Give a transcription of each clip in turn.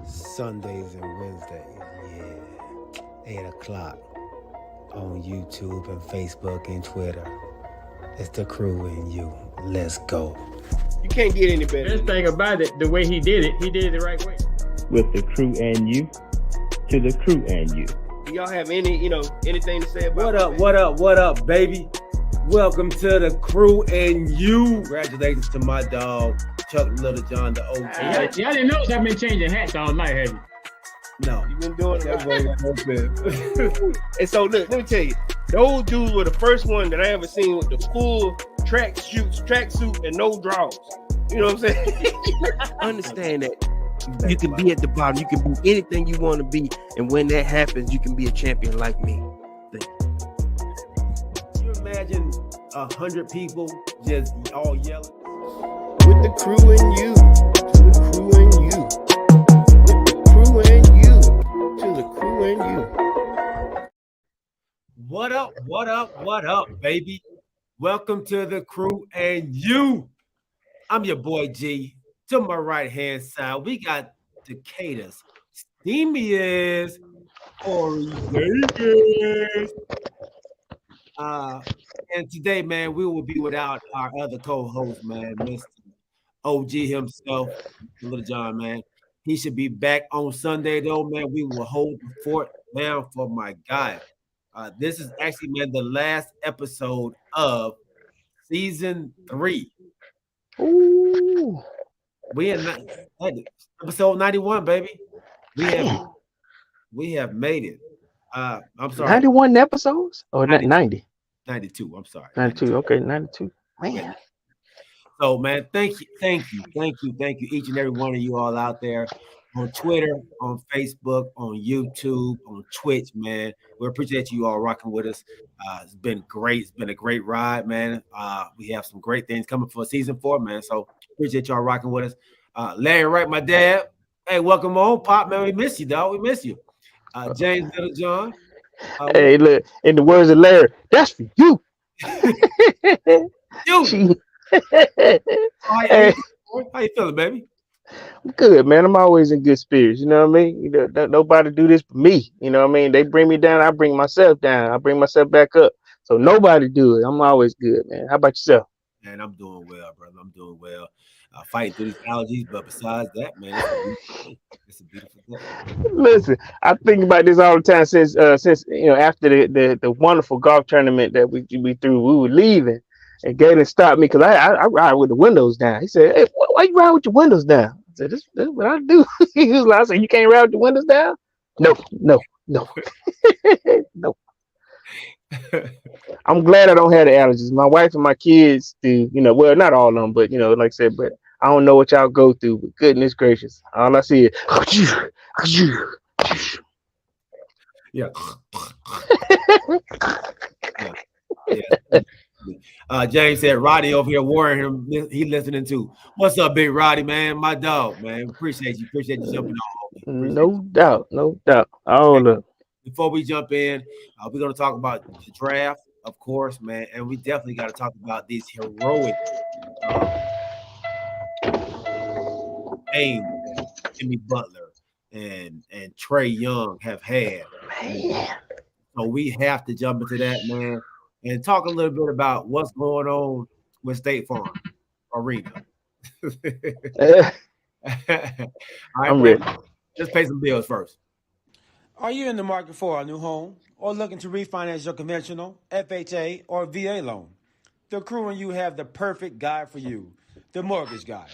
Sundays and Wednesdays. Yeah. 8 o'clock on YouTube and Facebook and Twitter. It's the crew and you. Let's go. You can't get any better. Best thing about it, the way he did it the right way. With the crew and you, to the crew and you. Do y'all have anything to say about What up, what up, what up, baby? Welcome to the crew and you. Congratulations to my dog, Chuck Little John, the OG. Y'all didn't notice I've been changing hats all night, have you? No. You've been doing that. And so look, let me tell you, those dudes were the first one that I ever seen with the full tracksuit and no drawers. You know what I'm saying? Understand that you can be at the bottom, you can be anything you want to be, and when that happens, you can be a champion like me. Can you imagine 100 people just all yelling? With the crew and you, to the crew and you. With the crew and you, to the crew and you. What up, what up, what up, baby? Welcome to the crew and you. I'm your boy G. To my right-hand side, we got Decatur's steamiest Corey Davis. And today, man, we will be without our other co-host, man, Mr. OG himself, Little John, man. He should be back on Sunday, though, man. We will hold the fort down for my guy. This is actually, man, the last episode of season 3. Ooh. We in episode 91, baby. We have made it. I'm sorry. 91 episodes? Or 90? 92. I'm sorry. 92. Okay, 92. Man. So, man, thank you, each and every one of you all out there on Twitter, on Facebook, on YouTube, on Twitch, man. We appreciate you all rocking with us. It's been great. It's been a great ride, man. We have some great things coming for season 4, man. So appreciate y'all rocking with us. Larry Wright, my dad. Hey, welcome on, Pop, man. We miss you, dog. We miss you. James Little John. Hey, look, in the words of Larry, that's for you. You. Hey. How you feeling, baby? I'm good, man. I'm always in good spirits. You know what I mean? You know, nobody do this for me. You know what I mean? They bring me down, I bring myself down. I bring myself back up. So nobody do it. I'm always good, man. How about yourself? Man, I'm doing well, brother. I'm doing well. Fighting through these allergies, but besides that, man, it's a beautiful day. Listen, I think about this all the time since after the wonderful golf tournament that we threw, we were leaving, and Galen stopped me because I ride with the windows down. He said, "Hey, why you ride with your windows down?" I said, "That's what I do." He was like, "I said, you can't ride with your windows down?" No. No. I'm glad I don't have the allergies. My wife and my kids do, well, not all of them, but like I said, but I don't know what y'all go through, but goodness gracious. All I see is yeah. James said Roddy over here worrying him. He listening too. What's up, big Roddy, man? My dog, man. Appreciate you jumping on. No doubt. All of. Before we jump in, we're going to talk about the draft, of course, man, and we definitely got to talk about these heroic games Jimmy Butler and Trae Young have had. Man. So we have to jump into that, man, and talk a little bit about what's going on with State Farm Arena. All right, I'm ready. Let's pay some bills first. Are you in the market for a new home or looking to refinance your conventional, FHA, or VA loan? The crew and you have the perfect guy for you, the mortgage guy,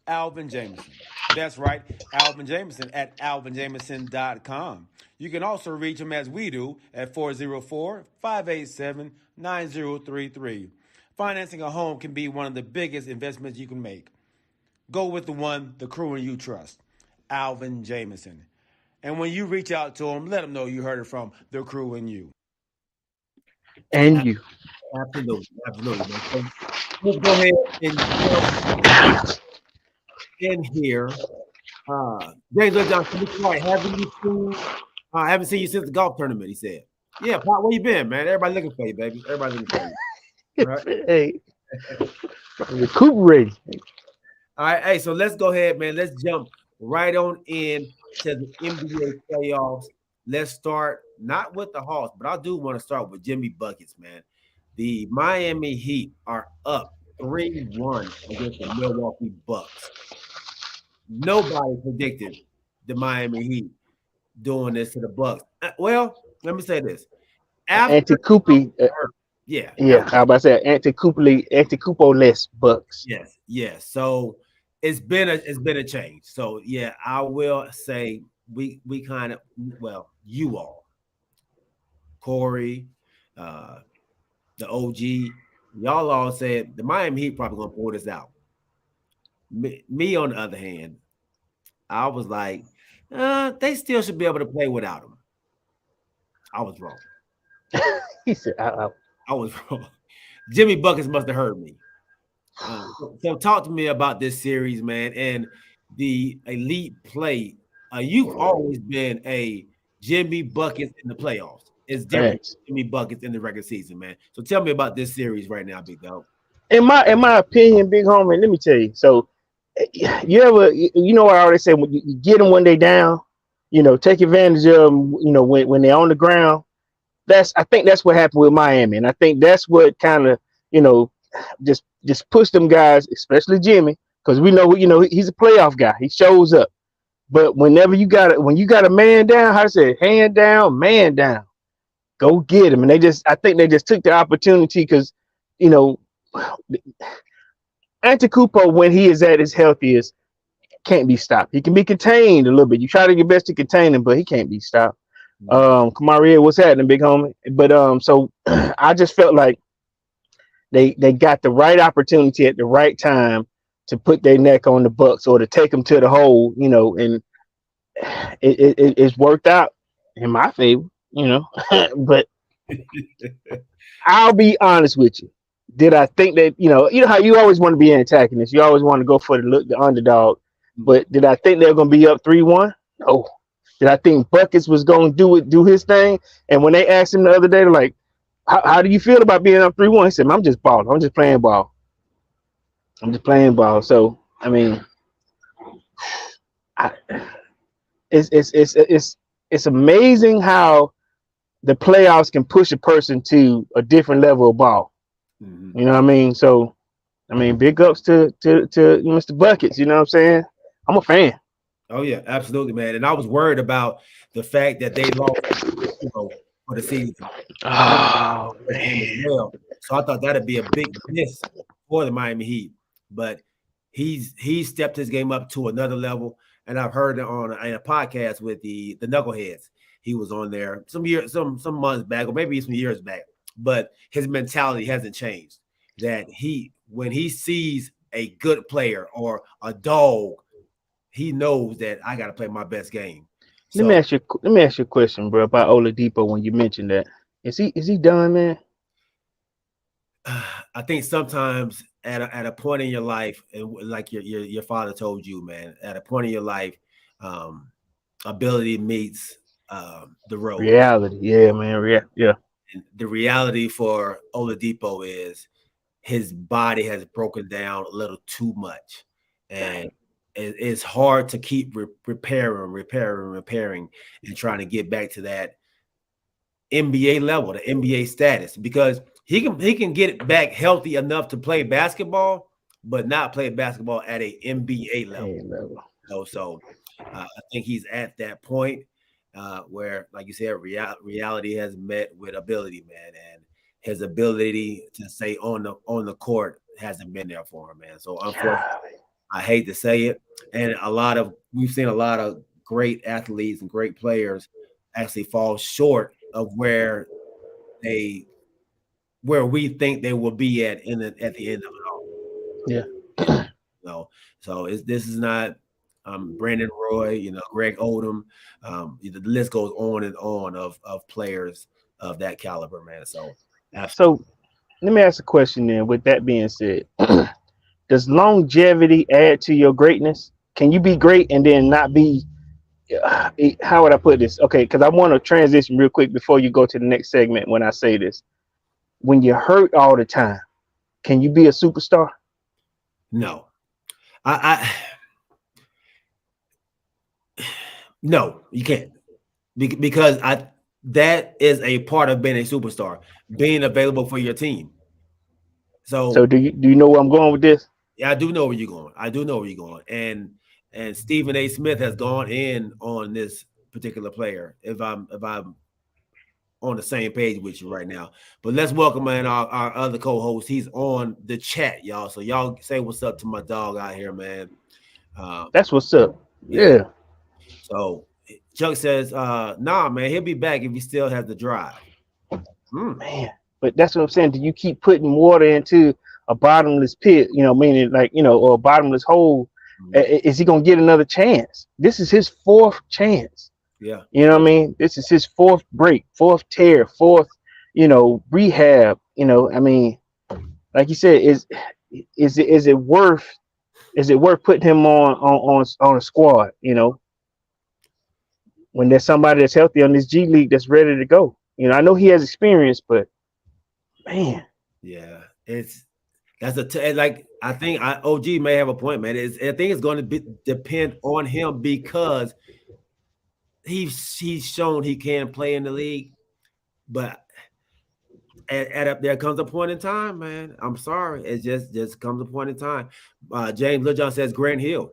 Alvin Jameson. That's right, Alvin Jameson at alvinjameson.com. You can also reach him as we do at 404-587-9033. Financing a home can be one of the biggest investments you can make. Go with the one the crew and you trust, Alvin Jameson. And when you reach out to them, let them know you heard it from the crew and you. And you. Absolutely. Man. Let's go ahead and in here. James Johnson, right. I haven't seen you since the golf tournament, he said. Yeah, Pop, where you been, man? Everybody looking for you, baby. Everybody looking for you. Right? Hey. Recuperating. All right, hey, so let's go ahead, man. Let's jump right on in to the NBA playoffs. Let's start not with the Hawks, but I do want to start with Jimmy Buckets, man. The Miami Heat are up 3-1 against the Milwaukee Bucks. Nobody predicted the Miami Heat doing this to the Bucks. Well, let me say this. After Anti-Coopy, yeah, yeah, I was about to say anti-Cupo less Bucks. yes. So it's been a change. So yeah, I will say we kind of you all, Corey, uh, the OG, y'all all said the Miami Heat probably gonna pull this out. Me on the other hand, I was like, they still should be able to play without him. I was wrong. He said, I was wrong. Jimmy Buckets must have heard me. So talk to me about this series, man, and the elite play. You've always been a Jimmy Buckets in the playoffs. It's different Thanks. Jimmy Buckets in the regular season, man. So tell me about this series right now, big dog. In my opinion, big homie, let me tell you. So, you know what I always say, when you get them when they down, take advantage of them. When they're on the ground. I think that's what happened with Miami, and I think that's what kind of you know just pushed them guys, especially Jimmy, because we know he's a playoff guy. He shows up. But whenever when you got a man down, how to say it, hand down, man down, go get him. And I think they just took the opportunity because you know Antetokounmpo, when he is at his healthiest, can't be stopped. He can be contained a little bit. You try to your best to contain him, but he can't be stopped. Kamaria, what's happening, big homie? But so I just felt like they got the right opportunity at the right time to put their neck on the Bucks or to take them to the hole, and it's worked out in my favor, But I'll be honest with you. Did I think that how you always want to be an antagonist? You always want to go for the underdog. But did I think they were going to be up 3-1? No. Did I think Buckets was going to do his thing? And when they asked him the other day, they're like, how do you feel about being up 3-1? He said, I'm just balling. I'm just playing ball. So, I mean, it's amazing how the playoffs can push a person to a different level of ball. Mm-hmm. You know what I mean? So, I mean, big ups to Mr. Buckets. You know what I'm saying? I'm a fan. Oh yeah, absolutely, man. And I was worried about the fact that they lost, for the season. Oh man. As well. So I thought that'd be a big miss for the Miami Heat. But he stepped his game up to another level. And I've heard it on a podcast with the Knuckleheads. He was on there some months back, or maybe some years back. But his mentality hasn't changed. That when he sees a good player or a dog, he knows that I got to play my best game. So, let me ask you a question, bro, about Oladipo. When you mentioned that, is he done, man? I think sometimes at a point in your life, and like your father told you, man, at a point in your life, ability meets the road. Reality, yeah, man, yeah. And the reality for Oladipo is his body has broken down a little too much, and it's hard to keep repairing, and trying to get back to that NBA level, the NBA status, because he can get it back healthy enough to play basketball, but not play basketball at a NBA level. So I think he's at that point where, like you said, reality has met with ability, man, and his ability to stay on the court hasn't been there for him, man. So unfortunately, I hate to say it, and we've seen a lot of great athletes and great players actually fall short of where we think they will be at the end of it all. Yeah. So this is not Brandon Roy, Greg Odom. The list goes on and on of players of that caliber, man. So let me ask a question then. With that being said, does longevity add to your greatness? Can you be great and then not be? How would I put this? Okay, because I want to transition real quick before you go to the next segment. When I say this, when you're hurt all the time, can you be a superstar? No, No, you can't. Because I that is a part of being a superstar, being available for your team. So So do you know where I'm going with this? yeah, I do know where you're going. I do know where you're going. And Stephen A. Smith has gone in on this particular player. If I'm on the same page with you right now. But let's welcome in our other co-host. He's on the chat, y'all. So y'all say what's up to my dog out here, man. Um, That's what's up. yeah. Yeah, So Chuck says, nah, man, he'll be back if he still has the drive. Mm, man. But that's what I'm saying. Do you keep putting water into a bottomless pit? Meaning like or a bottomless hole. mm, Is he gonna get another chance? This is his fourth chance. yeah. You know what I mean? This is his fourth break, fourth tear, fourth, rehab. Like you said, is it worth putting him on a squad? When there's somebody that's healthy on this G League that's ready to go. I know he has experience, but man, Yeah. Like I think OG may have a point, man. I think it's going to depend on him because he's shown he can play in the league, but there comes a point in time, man. I'm sorry, it just comes a point in time. James Littlejohn says Grant Hill.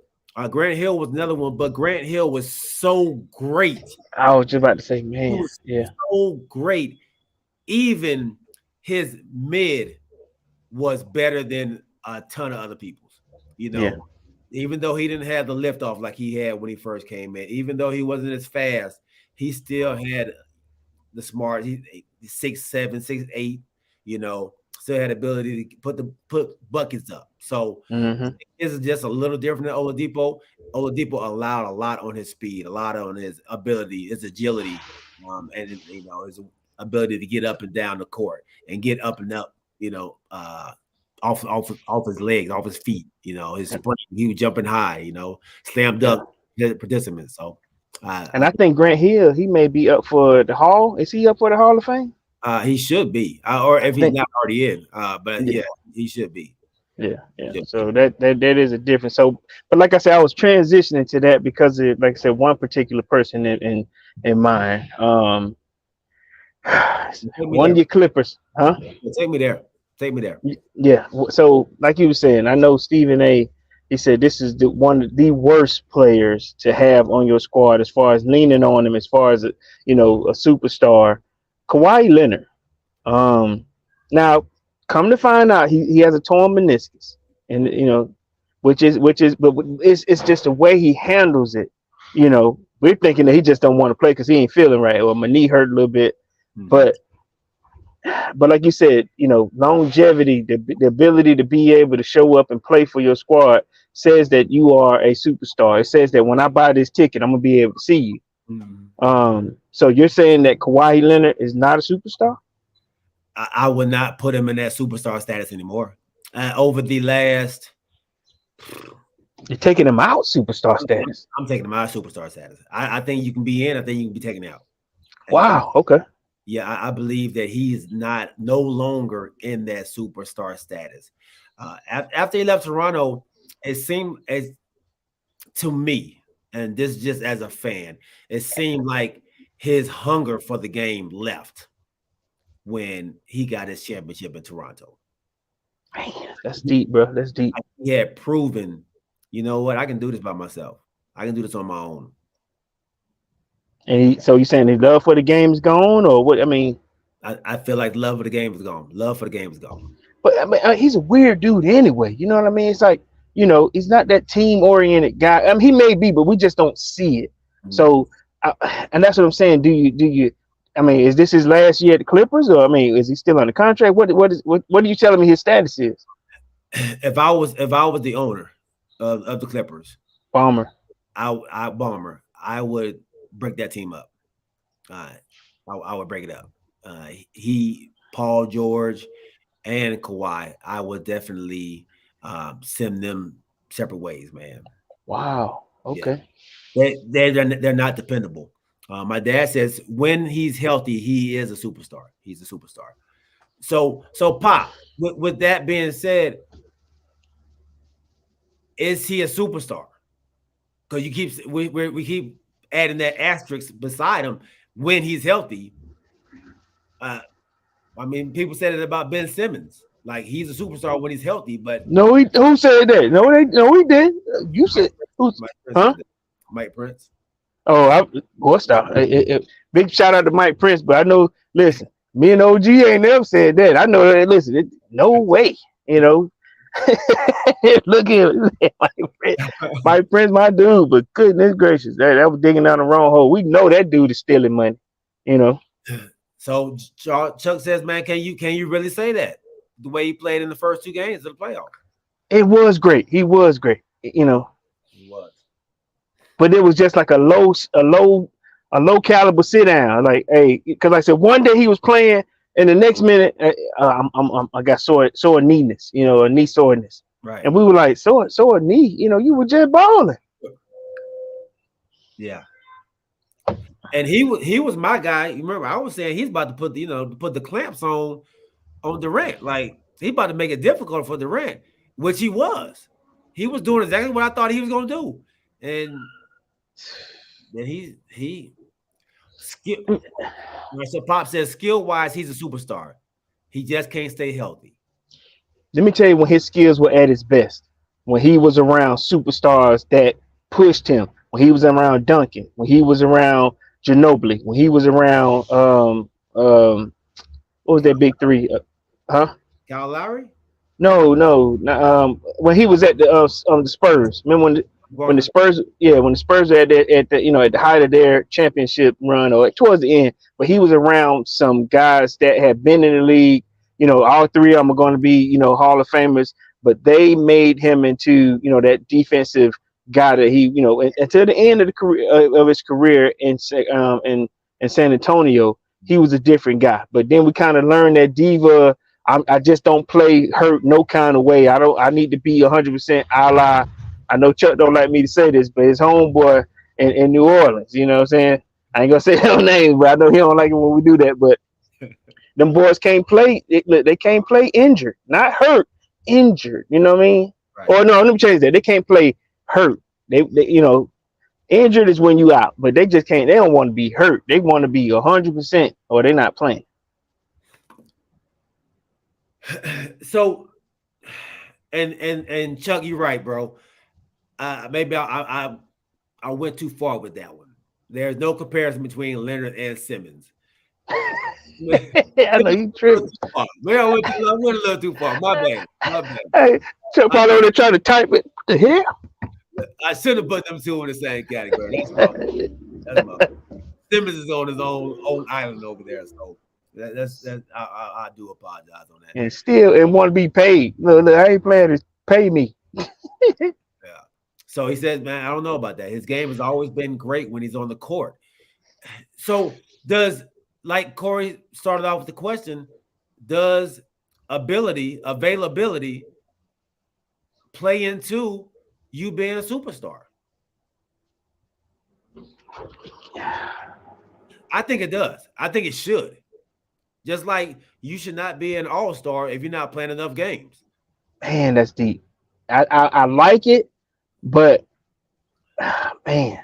Grant Hill was another one, but Grant Hill was so great. I was just about to say, He man, was yeah, so great. Even his mid was better than a ton of other people's. You yeah, know, even though he didn't have the lift off like he had when he first came in, even though he wasn't as fast, he still had the smart. He 6'7", 6'8", still had ability to put buckets up. So hmm this is just a little different than Oladipo. Oladipo allowed a lot on his speed, a lot on his ability, his agility, and his ability to get up and down the court and get up and up, off his legs, off his feet. His sprint, he was jumping high. Slam yeah. dunk participants. So, And I think Grant Hill, he may be up for the Hall. Is he up for the Hall of Fame? he should be, or I if he's think, not already in. But yeah, yeah, he should be. yeah, yeah. Should be. So that is a difference. So, but like I said, I was transitioning to that because of, like I said, one particular person in mind. Take me One there. of your Clippers, huh? Take me there. Take me there. Yeah. So, like you were saying, I know Stephen A. He said this is the one of the worst players to have on your squad as far as leaning on him, as far as a superstar, Kawhi Leonard. Um, Now, come to find out, he has a torn meniscus, and but it's just the way he handles it. We're thinking that he just don't want to play because he ain't feeling right, or my knee hurt a little bit, Mhm. but like you said, longevity, the ability to be able to show up and play for your squad says that you are a superstar. It says that when I buy this ticket, I'm gonna be able to see you. Mhm. So you're saying that Kawhi Leonard is not a superstar? I would not put him in that superstar status anymore. Over the last, You're taking him out superstar status. I'm taking him out of superstar status. I think you can be in. I think you can be taken out. Wow. Okay. Yeah, I believe that he's no longer in that superstar status. After he left Toronto, it seemed as to me, and this just as a fan, it seemed like his hunger for the game left when he got his championship in Toronto. Man, that's deep, bro. That's deep. He had proven, you know what, I can do this by myself. I can do this on my own. And so you saying his love for the game is gone, or what? I mean, I feel like love for the game is gone. Love for the game is gone. but I mean, he's a weird dude anyway. You know what I mean? It's like he's not that team oriented guy. I mean, he may be, but we just don't see it. Mm. So, and that's what I'm saying. Do you? I mean, is this his last year at the Clippers, or I mean, is he still under contract? What are you telling me his status is? If I was the owner of the Clippers, Bomber. I would break that team up. Uh, I would break it up. Paul George, and Kawhi, I would definitely send them separate ways, man. Wow. Yeah, Okay. they're not dependable. My dad says when he's healthy, he is a superstar. He's a superstar. So Pop. With that being said, is he a superstar? Because we keep adding that asterisk beside him when he's healthy. I mean, people said it about Ben Simmons. Like he's a superstar when he's healthy, but No, who said that? No, he didn't. You said, who's, Mike Prince huh? said that. Mike Prince. Oh, what's that? Big shout out to Mike Prince, but I know. Listen, me and OG ain't never said that. I know that. Listen, no way. You know, look at Mike Prince. Mike Prince, my dude. But goodness gracious, that was digging down the wrong hole. We know that dude is stealing money. You know. So Chuck says, man, can you really say that the way he played in the first 2 games of the playoff? It was great. He was great. You know. He was. But it was just like a low caliber sit down. Like, hey, because I said one day he was playing, and the next minute I got sore knees, you know, a knee soreness, Right. and we were like, sore knee, you know, you were just balling. Yeah. And he was my guy. You remember I was saying he's about to put the clamps on Durant. Like he about to make it difficult for Durant, which he was. He was doing exactly what I thought he was going to do, and then he skill. So Pop says skill wise, he's a superstar. He just can't stay healthy. Let me tell you when his skills were at his best. When he was around superstars that pushed him. When he was around Duncan. When he was around Ginobili. When he was around what was that big three? Huh? Kyle Lowry? No. When he was at the Spurs. Remember when the Spurs, when the Spurs were at the height of their championship run or towards the end, but he was around some guys that had been in the league. You know, all 3 of them are going to be, you know, Hall of Famers, but they made him into, you know, that defensive guy that he, you know, until the end of the career of his career in San Antonio, he was a different guy. But then we kind of learned that diva. I just don't play hurt no kind of way. I need to be 100% a la. I know Chuck don't like me to say this, but his homeboy in New Orleans, you know what I'm saying? I ain't gonna say no names, but I know he don't like it when we do that. But them boys can't play. They can't play injured, not hurt, injured. You know what I mean? Right. Or no, let me change that. They can't play hurt. They you know, injured is when you out, but they just can't. They don't want to be hurt. They want to be 100%, or they're not playing. So, and Chuck, you're right, bro. Maybe I went too far with that one. There's no comparison between Leonard and Simmons. I know you tripping. Man, I went a little too far. My bad. Hey, Chuck probably over there trying to type it. What the hell? I should have put them 2 in the same category. That's my Simmons is on his own island over there. So I do apologize on that. And still want to be paid. Look, I ain't playing to pay me. Yeah. So he says, man, I don't know about that. His game has always been great when he's on the court. So like Corey started off with the question, does availability play into you being a superstar? I think it does. I think it should. Just like you should not be an all-star if you're not playing enough games. Man, that's deep. I like it, but man,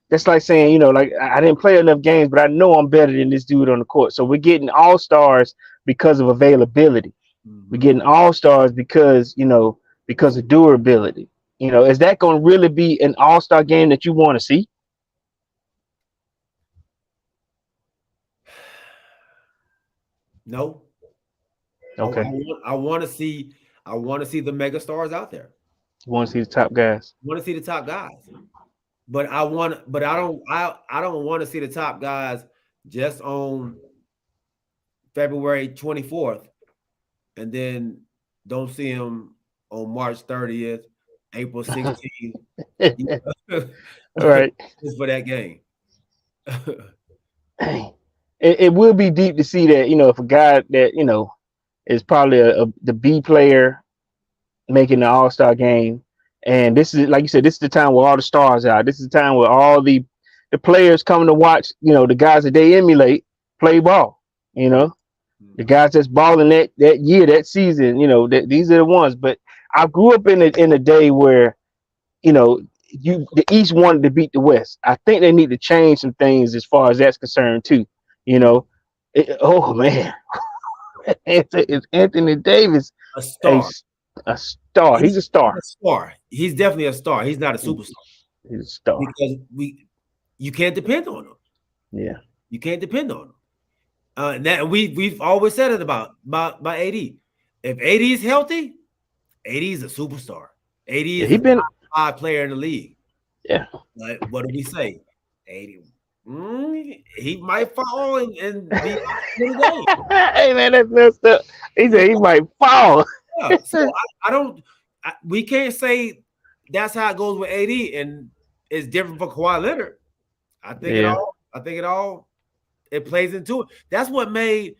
that's like saying, you know, like I didn't play enough games, but I know I'm better than this dude on the court. So we're getting all-stars because of availability. Mm-hmm. We're getting all-stars because of durability. You know, is that going to really be an all-star game that you want to see? No. Okay. I want to see the mega stars out there. You want to see the top guys. But I don't want to see the top guys just on February 24th and then don't see them on March 30th, April 16th. All right. Just for that game. It will be deep to see that, you know, if a guy that, you know, is probably the B player making the All-Star game. And this is, like you said, this is the time where all the stars are. This is the time where all the players coming to watch, you know, the guys that they emulate play ball, you know, the guys that's balling that year, that season, you know, these are the ones. But I grew up in a day where, you know, the East wanted to beat the West. I think they need to change some things as far as that's concerned too. You know, oh man, it's Anthony Davis, A a star. a star. He's He's a star. a star. He's definitely a star. He's not a superstar He's a star. because you can't depend on him. Yeah. You can't depend on him. That we've always said it about AD. If AD is healthy, AD is a superstar. AD Yeah, is he a been. top 5 player in the league. Yeah. Like, what do we say? 80. He might fall and be out in the game. Hey man, that's messed up. He said he might fall. Yeah. So I don't. We can't say that's how it goes with AD, and it's different for Kawhi Leonard. I think it Yeah. all. I think it all. It plays into it. That's what made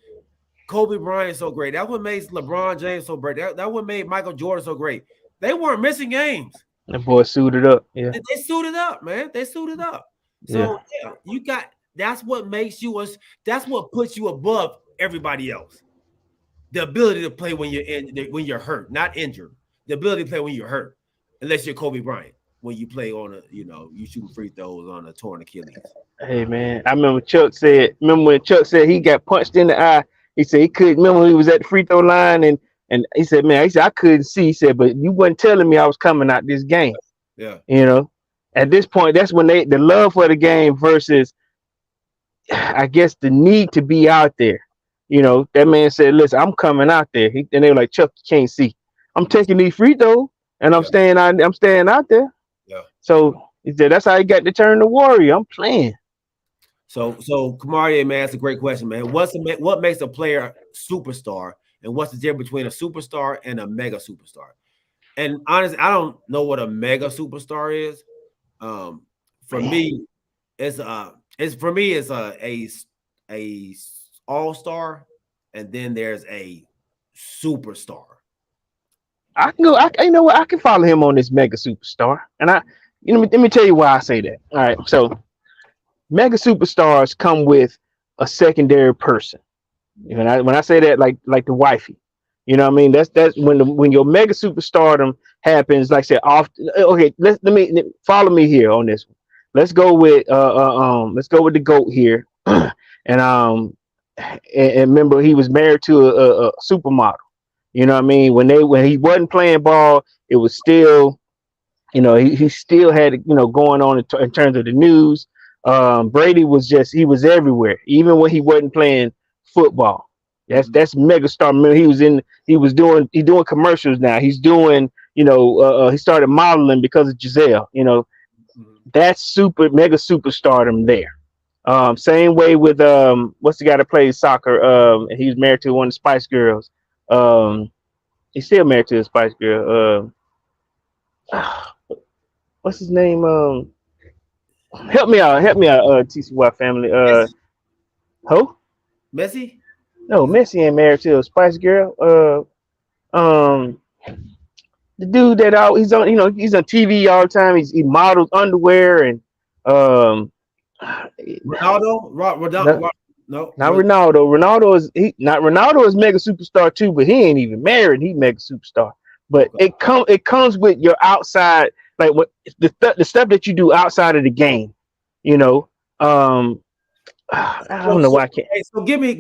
Kobe Bryant so great. That's what made LeBron James so great. That what made Michael Jordan so great. They weren't missing games. That boy suited up. Yeah. They suited up, man. They suited up. So yeah, you got. That's what makes you us. That's what puts you above everybody else. The ability to play when when you're hurt, not injured. The ability to play when you're hurt, unless you're Kobe Bryant. When you play on you shooting free throws on a torn Achilles. Hey man, I remember Chuck said. Remember when Chuck said he got punched in the eye? He said he couldn't. Remember when he was at the free throw line and he said, man, he said I couldn't see. He said, but you wasn't telling me I was coming out this game. Yeah. You know, at this point, that's when the love for the game versus, I guess, the need to be out there. You know, that man said, listen, I'm coming out there. And they were like, Chuck, you can't see. I'm taking these free throws and I'm staying out there. Yeah. So he said that's how he got to turn the warrior. I'm playing. So Kamaria, man, that's a great question, man. What makes a player superstar, and what's the difference between a superstar and a mega superstar? And honestly, I don't know what a mega superstar is. For me, it's a all-star, and then there's a superstar. I can go. You know what? I can follow him on this mega superstar, and let me tell you why I say that. All right, so mega superstars come with a secondary person. When I say that, like the wifey, you know what I mean? That's when your mega superstardom happens. Like I said, off. Okay, let me follow me here on this one. Let's go with the GOAT here, and remember he was married to a supermodel. You know what I mean? When he wasn't playing ball, it was still, he still had going on in terms of the news. Brady he was everywhere, even when he wasn't playing football. That's megastar. Remember, he doing commercials now. He's doing, he started modeling because of Giselle. That's mega superstardom there. Same way with what's the guy that plays soccer? And he was married to one of the Spice Girls. He's still married to the Spice Girl. What's his name? Help me out, TCY family. Who? Messi? No, Messi ain't married to a Spice Girl. The dude that he's on, he's on TV all the time. He models underwear and Ronaldo? No, not Ronaldo. Ronaldo is mega superstar too, but he ain't even married. He mega superstar. But it comes with your outside, like what the stuff that you do outside of the game. I don't know why I can't. So give me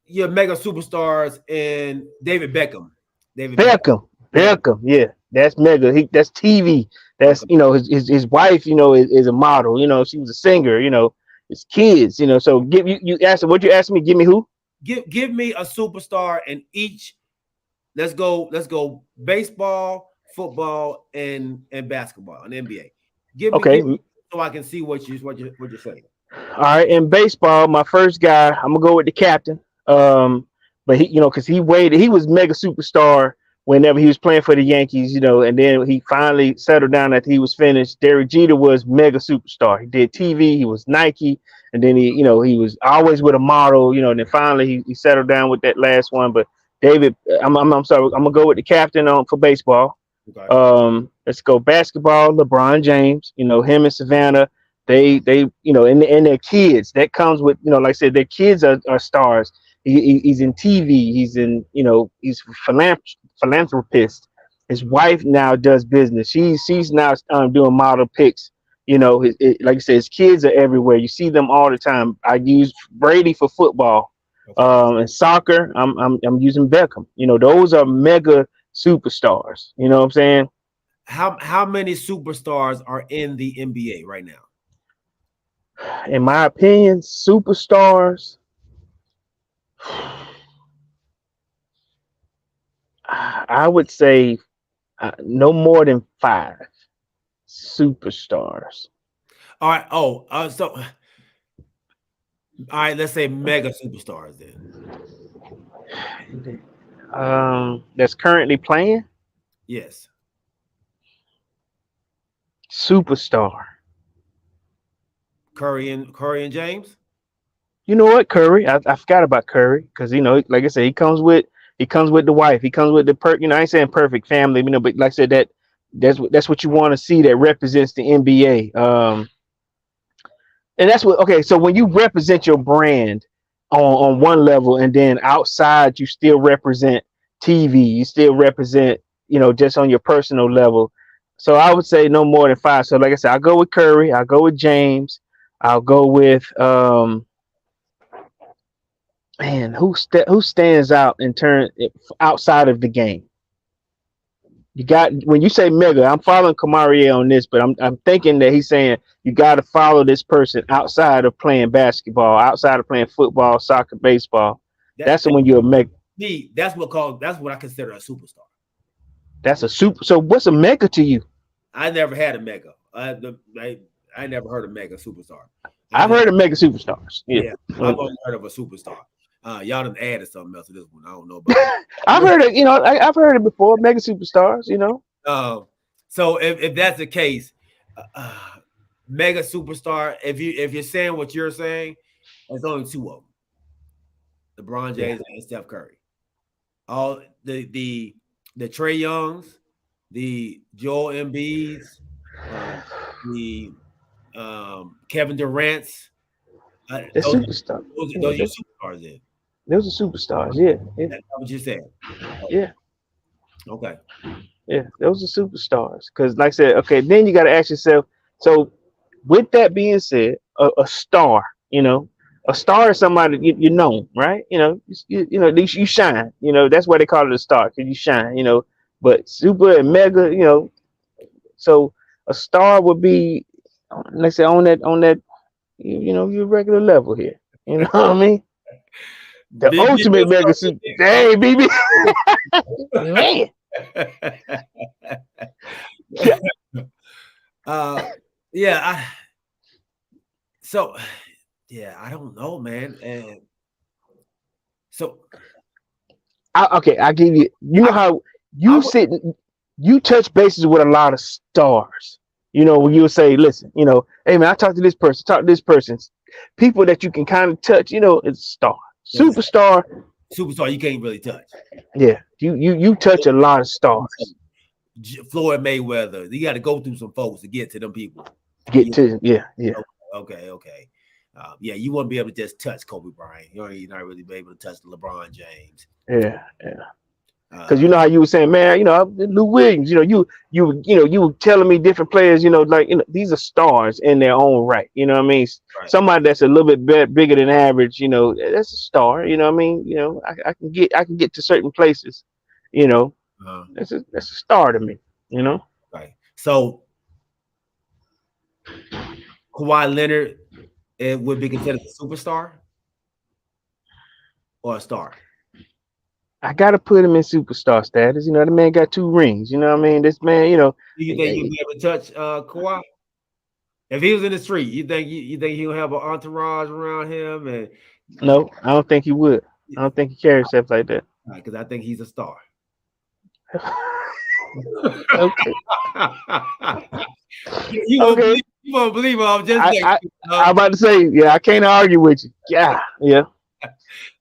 your mega superstars and David Beckham. Beckham, yeah, that's mega. That's TV. That's his wife, is a model. She was a singer. His kids. So you asked what you asked me. Give me who? Give me a superstar in each. Let's go. Baseball, football, and basketball, and NBA. Give me so I can see what you're saying. All right, in baseball, my first guy, I'm gonna go with the captain. But he, because he was mega superstar whenever he was playing for the Yankees, and then he finally settled down after he was finished. Derek Jeter was mega superstar. He did TV, he was Nike, and then he was always with a model, and then finally he settled down with that last one. But David, I'm sorry, I'm gonna go with the captain for baseball. Okay. Let's go basketball. LeBron James, him and Savannah, they and their kids. That comes with like I said, their kids are stars. He's in TV. He's in he's philanthropist. His wife now does business. She's now doing model pics. You know, like I said, his kids are everywhere. You see them all the time. I use Brady for football, Okay. and soccer. I'm using Beckham. You know, those are mega superstars. You know what I'm saying? How many superstars are in the NBA right now? In my opinion, superstars. I would say no more than 5 superstars. All right. Oh, so all right. Let's say mega superstars then. That's currently playing Yes. superstar. Curry and James. You know what, Curry? I forgot about Curry because you know, like I said, he comes with the wife. He comes with the You know, I ain't saying perfect family, you know, but like I said, that's what you want to see that represents the NBA. And that's what okay. So when you represent your brand on one level, and then outside you still represent TV, you still represent, you know, just on your personal level. So I would say no more than 5. So like I said, I'll go with Curry. I'll go with James. I'll go with man, who stands out in turn outside of the game? You got when you say mega, I'm following Kamarie on this, but I'm thinking that he's saying you got to follow this person outside of playing basketball, outside of playing football, soccer, baseball. That, That's when you're a mega. me. That's what I consider a superstar. That's a super. So what's a mega to you? I never had a mega. I never heard of mega superstar. I've heard of mega superstars. Yeah, Yeah, I've only heard of a superstar. Y'all done added something else to this one. I don't know about. I've heard it. You know, I've heard it before. Mega superstars. You know. So if that's the case, mega superstar. If you're saying what you're saying, there's only 2 of them: LeBron James and Steph Curry. All the Trae Youngs, the Joel Embiid's, the Kevin Durant's. They're Those superstars. those You know, are your superstars. Then those are superstars. Yeah, yeah, that's what you said. yeah. Okay. Yeah, those are superstars. Because, like I said, okay, then you got to ask yourself. So, with that being said, a star, you know, a star is somebody you know, right? You know, you know, you shine. You know, that's why they call it a star because you shine. You know, but super and mega, you know, so a star would be, let's say, on that, you know, your regular level here. You know what I mean? The BB, ultimate what's mega up, super. Hey, BB, man. Yeah. So yeah, I don't know, man. And so Okay, I give you. You know I, how I you would, sit, you touch bases with a lot of stars. You know, when you'll say, "Listen, you know, hey man, I talked to this person, talk to this person." People that you can kind of touch. You know, it's a star, superstar. superstar you can't really touch. Yeah, you touch a lot of stars. Floyd Mayweather. You got to go through some folks to get to them people. Get to yeah. Okay. Yeah, you won't be able to just touch Kobe Bryant. You're not really be able to touch LeBron James. Yeah. Because you know how you were saying, man, you know, Lou Williams, you know, you were telling me different players, you know, like, you know, these are stars in their own right. You know what I mean? Right. Somebody that's a little bit bigger than average, you know, that's a star. You know what I mean? You know, I can get to certain places. You know, that's a star to me. You know. Right. So Kawhi Leonard, it would be considered a superstar or a star. I gotta put him in superstar status. You know, the man got 2 rings. You know what I mean? This man, you know. Do you think you'd be able to touch Kawhi? If he was in the street, you think he'll have an entourage around him? And No, I don't think he would. I don't think he carries himself like that. because I think he's a star. Okay. You won't believe what I'm just saying. I'm about to say, yeah, I can't argue with you. Yeah.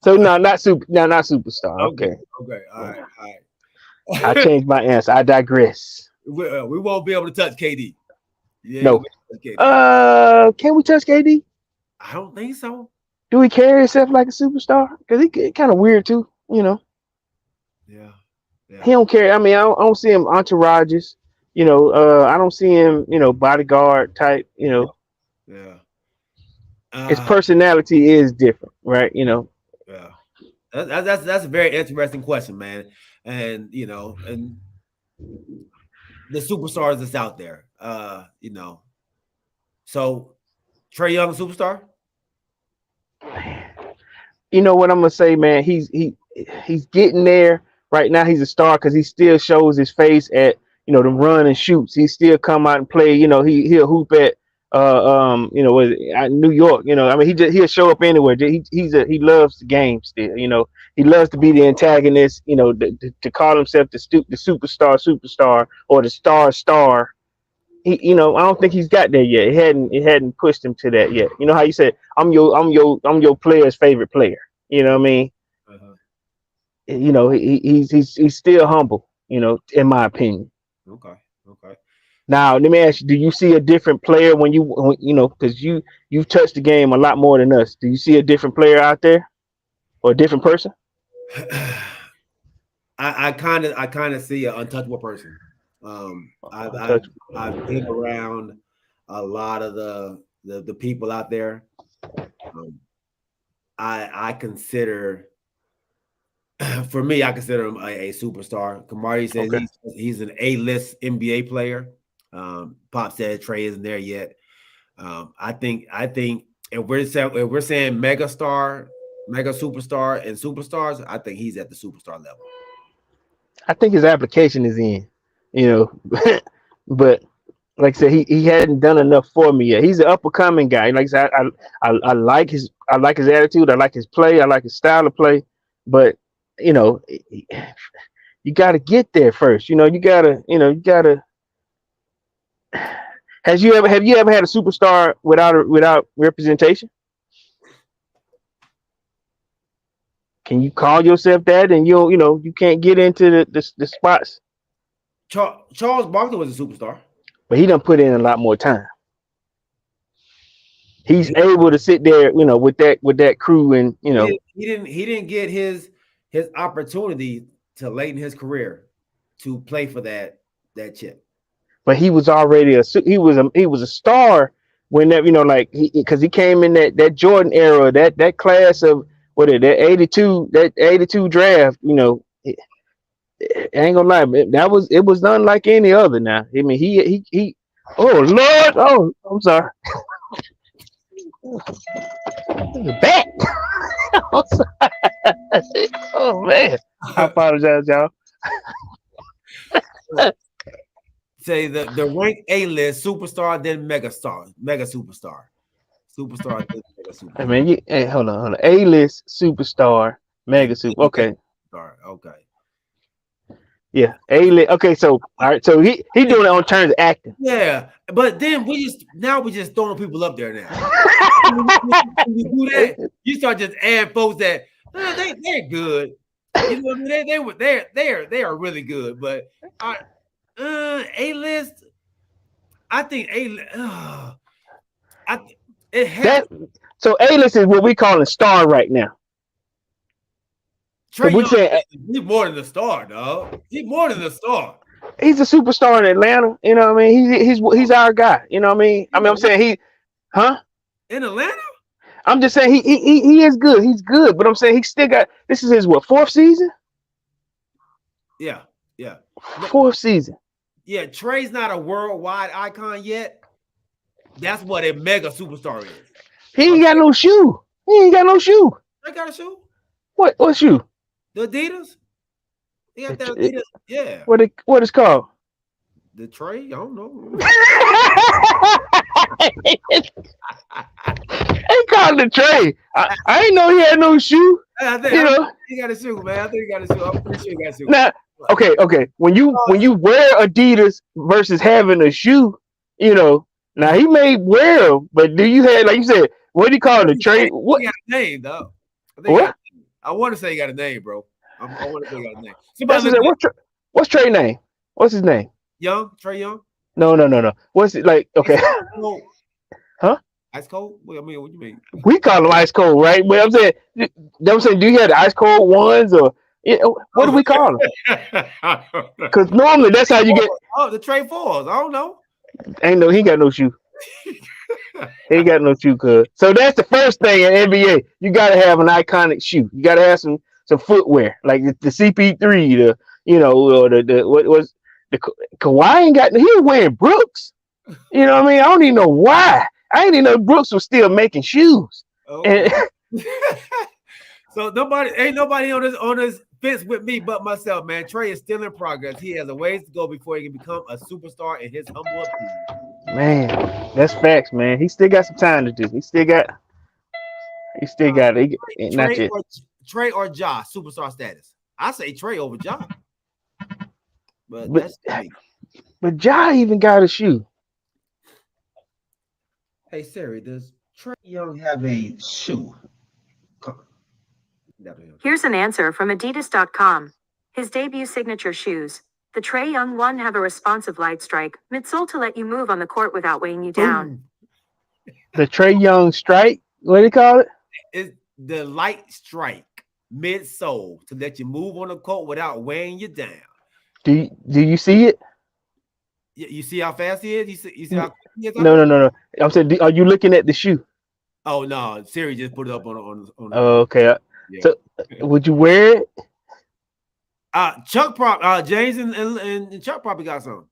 So no, not superstar. Okay. Okay. All right. I changed my answer. I digress. We won't be able to touch KD. Yeah, No. Can we touch KD? I don't think so. Do he carry himself like a superstar? Because he kind of weird too, you know. Yeah. Yeah. He don't care. I mean, I don't see him entourages. I don't see him. Bodyguard type. Yeah. His Uh, personality is different, right? yeah. That's a very interesting question, man. And and the superstars that's out there. So Trae Young superstar. You know what I'm gonna say, man? He's getting there right now. He's a star because he still shows his face at the run and shoots. He still come out and play. He'll hoop at at New York. I mean he'll show up anywhere. He loves the game still. He loves to be the antagonist. To call himself the superstar or the star. I don't think he's got there yet. It hadn't pushed him to that yet. You know how you said, I'm your player's favorite player. You know what I mean? Uh-huh. He's still humble. In my opinion. Okay. Okay. Now let me ask you: do you see a different player because you've touched the game a lot more than us? Do you see a different player out there or a different person? I kind of see an untouchable person. I've I've Untouchable. I've been around a lot of the people out there. Um, I consider, for me, I consider him a superstar. Kamari says Okay. he's an A-list NBA player. Pop said Trae isn't there yet. I think if we're saying mega star, mega superstar, and superstars, I think he's at the superstar level. I think his application is in. You but like I said, he hadn't done enough for me yet. He's an up and coming guy. Like I said, I like his attitude. I like his play. I like his style of play. But you know, you got to get there first. You gotta. Have you ever had a superstar without representation? Can you call yourself that? And you can't get into the spots. Charles Barkley was a superstar. But he done put in a lot more time. He's He, able to sit there, with that crew, and he didn't get his opportunity to late in his career to play for that chip. but he was already he was a star when that like because he came in that Jordan era, that class of that 82 draft. I ain't gonna lie, man, it was unlike any other. Now, I mean, he. Oh Lord! Oh, I'm sorry. The back. I'm sorry. Oh man, I apologize, y'all. Say the rank A-list superstar, then mega superstar, then mega I superstar. mean, hey, hold on. A-list superstar, Then mega super. Okay, star. Okay. yeah, A-list. Okay, so all right, so he doing it on terms of acting. Yeah, but then we just throwing people up there now. When you do that, you start just adding folks that they're good. You know what I mean? They are really good, but A-list. I think it has That so A-list is what we call a star right now. Trae We Young. say He's more than a star, dog. He's more than a star. he's a superstar in Atlanta. You know what I mean? He's our guy. You know what I mean? I'm saying huh? In Atlanta? I'm just saying he is good. He's good, but I'm saying he still got. This is his fourth season? Yeah, yeah. Fourth season. Yeah, Trey's not a worldwide icon yet. That's what a mega superstar is. He ain't got no shoe. He ain't got no shoe. They got a shoe? What shoe? The Adidas? He got that Adidas? Yeah. What is called? The Trey? I don't know. They called the Trae. I ain't know he had no shoe. I think he got a shoe, man. I think he got a shoe. I'm pretty sure he got a shoe. Now, okay. When you wear Adidas versus having a shoe, now he may wear them, but do you have, like you said, what do you call it? The Trae? What? He got a name, though. I want to say he got a name, bro. I want to say he got a name. What's Trae name? What's his name? Trae Young? No. What's it like? Okay. Huh? Ice cold? What do you mean? We call them ice cold, right? But I'm saying, do you have the ice cold ones, or What do we call him? Because normally that's how you get. Oh, the Trae Fours. I don't know. He ain't got no shoe. He ain't got no shoe, cuz. So that's the first thing in NBA. You gotta have an iconic shoe. You gotta have some footwear, like the CP3, or the what was the Kawhi ain't got. He was wearing Brooks. You know what I mean? I don't even know why. I didn't even know Brooks was still making shoes. Okay. So ain't nobody on this fence with me but myself, man. Trae is still in progress. He has a ways to go before he can become a superstar in his humble opinion. Man, that's facts, man. He still got some time to do. He still got it. Not yet. Trae or Ja, superstar status. I say Trae over Ja. But that's me. But Ja even got a shoe. Hey Siri, does Trae Young have a shoe? Here's an answer from Adidas.com. His debut signature shoes, the Trae Young one, have a responsive light strike, midsole to let you move on the court without weighing you down. The Trae Young strike? What do you call it? It's the light strike, midsole, to let you move on the court without weighing you down. Do you see it? You see how fast he is? You see how quick he is? No. I'm saying, are you looking at the shoe? Oh no, Siri just put it up on. Oh, okay. Yeah. So, would you wear it? James and Chuck probably got some.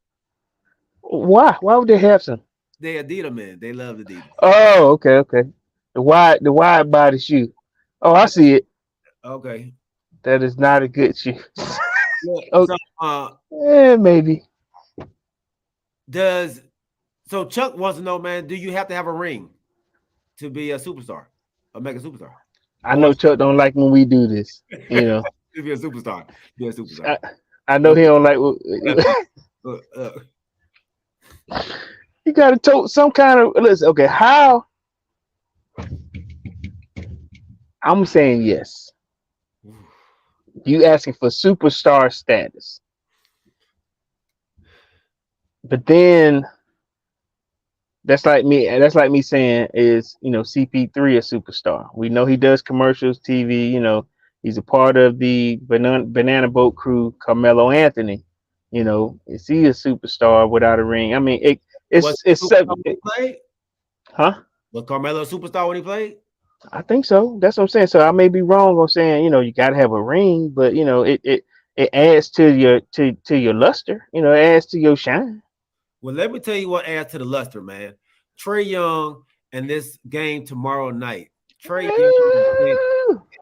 Why? Why would they have some? They Adidas man. They love Adidas. Oh, okay. The wide body shoe. Oh, I see it. Okay. That is not a good shoe. Yeah, so, maybe. So Chuck wants to know, man, do you have to have a ring to be a superstar, a mega superstar? I know Chuck don't like when we do this. To be a superstar. Be a superstar. I know he don't like. You got to tote some kind of. Listen, okay, how? I'm saying yes. You asking for superstar status, but then that's like me saying is CP3 a superstar. We know he does commercials, TV. He's a part of the Banana Boat crew. Carmelo Anthony, is he a superstar without a ring? I mean, it's played? Huh? Was Carmelo a superstar when he played? I think so. That's what I'm saying. So I may be wrong on saying you got to have a ring, but it adds to your luster. It adds to your shine. Well, let me tell you what adds to the luster, man. Trae Young and this game tomorrow night. Trae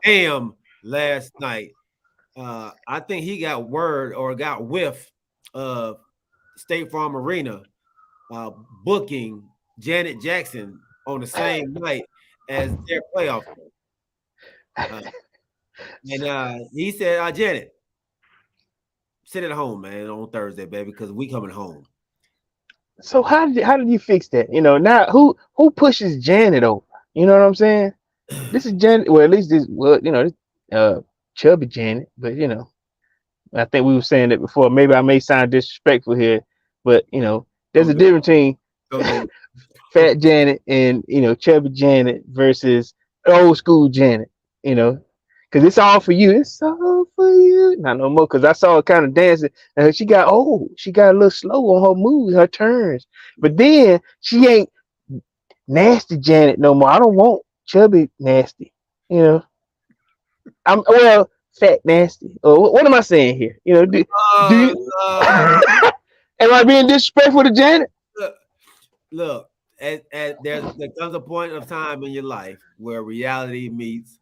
Young last night. I think he got word or got whiff of State Farm Arena booking Janet Jackson on the same night as their playoff. And he said, Janet, sit at home, man, on Thursday, baby, because we coming home. So how did you fix that? Now who pushes Janet over? You know what I'm saying? This is Janet. Well, at least chubby Janet, but I think we were saying that before. Maybe I may sound disrespectful here, but there's a difference between fat Janet and chubby Janet versus old school Janet. Because it's all for you. It's all for you. Not no more. Because I saw her kind of dancing, and she got old. She got a little slow on her moves, her turns. But then she ain't nasty Janet no more. I don't want chubby nasty. I'm fat nasty. What am I saying here? Do you? Am I being disrespectful to Janet? Look, there comes a point of time in your life where reality meets.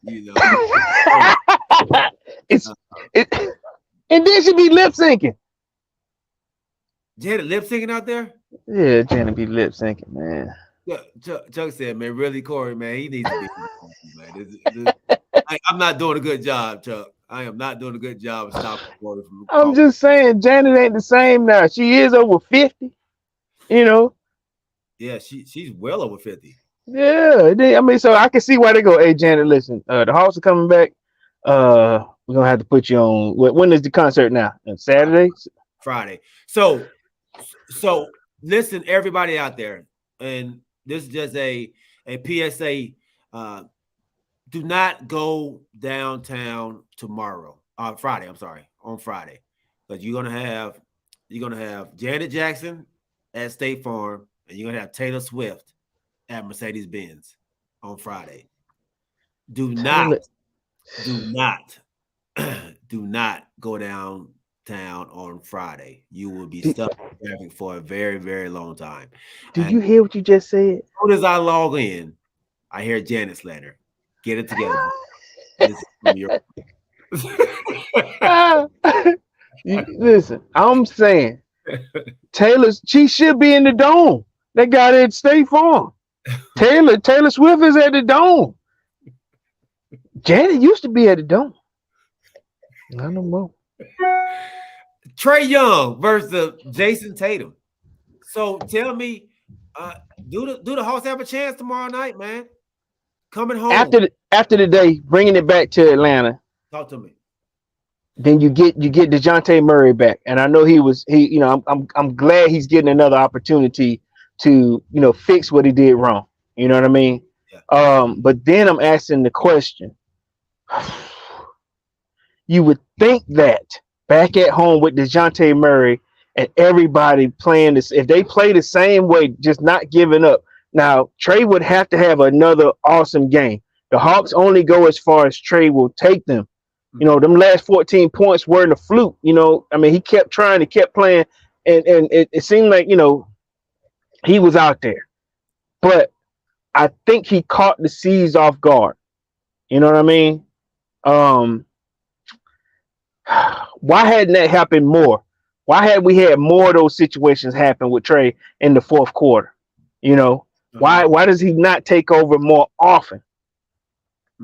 And then she be lip syncing. Janet lip syncing out there? Yeah, Janet be lip syncing, man. Chuck said, man, really, Corey, man, he needs to be. Man. I'm not doing a good job, Chuck. I am not doing a good job of stopping Corey from. I'm just saying, Janet ain't the same now. She is over 50. Yeah, she's well over 50. Yeah, I mean, so I can see why they go, hey, Janet, listen, the Hawks are coming back. We're going to have to put you on. When is the concert now? Saturday? Friday. So listen, everybody out there, and this is just a PSA do not go downtown tomorrow. Friday. I'm sorry, on Friday, because you're gonna have Janet Jackson at State Farm, and you're gonna have Taylor Swift at Mercedes Benz on Friday. Do not, Taylor. do not, do not go downtown on Friday. You will be Did, stuck in traffic for a very, very long time. did And you as hear what you just said? soon as I log in, I hear Janet Slater. Get it together. This is from your Ah, listen, I'm saying she should be in the dome. That guy at State Farm. Taylor Swift is at the dome. Janet used to be at the dome. Not no more. Trae Young versus Jason Tatum. So tell me, uh, do the Hawks have a chance tomorrow night, man? Coming home. After the day, bringing it back to Atlanta, Talk to me. then you get DeJounte Murray back, and I know I'm glad he's getting another opportunity to fix what he did wrong. You know what I mean? Yeah. But then I'm asking the question: you would think that back at home with DeJounte Murray and everybody playing this, if they play the same way, just not giving up. Now, Trae would have to have another awesome game. The Hawks only go as far as Trae will take them. Them last 14 points weren't a fluke. I mean, he kept trying, he kept playing, and it seemed like, he was out there. But I think he caught the C's off guard. You know what I mean? Why hadn't that happened more? Why had we had more of those situations happen with Trae in the fourth quarter? Why does he not take over more often?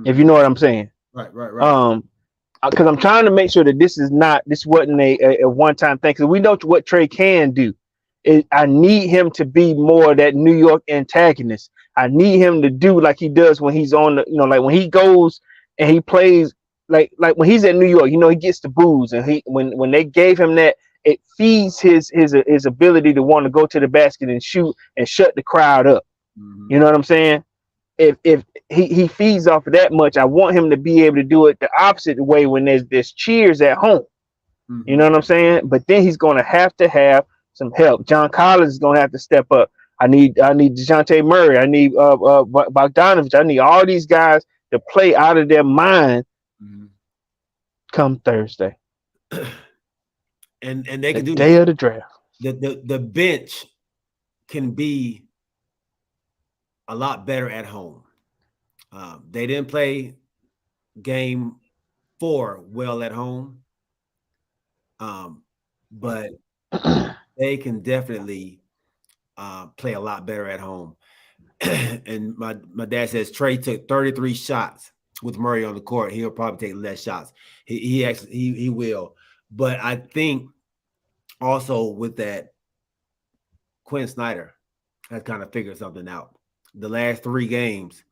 If you know what I'm saying. Right. Because I'm trying to make sure that this wasn't a one-time thing. Because we know what Trae can do. I need him to be more that New York antagonist. I need him to do like he does when he's on the, like when he goes and he plays like when he's at New York, he gets the booze, and when they gave him that, it feeds his ability to want to go to the basket and shoot and shut the crowd up. Mm-hmm. You know what I'm saying? If he feeds off of that much, I want him to be able to do it the opposite way when there's cheers at home. Mm-hmm. You know what I'm saying? But then he's going to have some help. John Collins is going to have to step up. I need DeJounte Murray. I need Bogdanovich. I need all these guys to play out of their mind come Thursday. And they can do day of the draft. The bench can be a lot better at home. They didn't play game 4 well at home, but they can definitely play a lot better at home. And my dad says Trae took 33 shots with Murray on the court. He'll probably take less shots. He will. But I think also with that, Quinn Snyder has kind of figured something out. The last 3 games,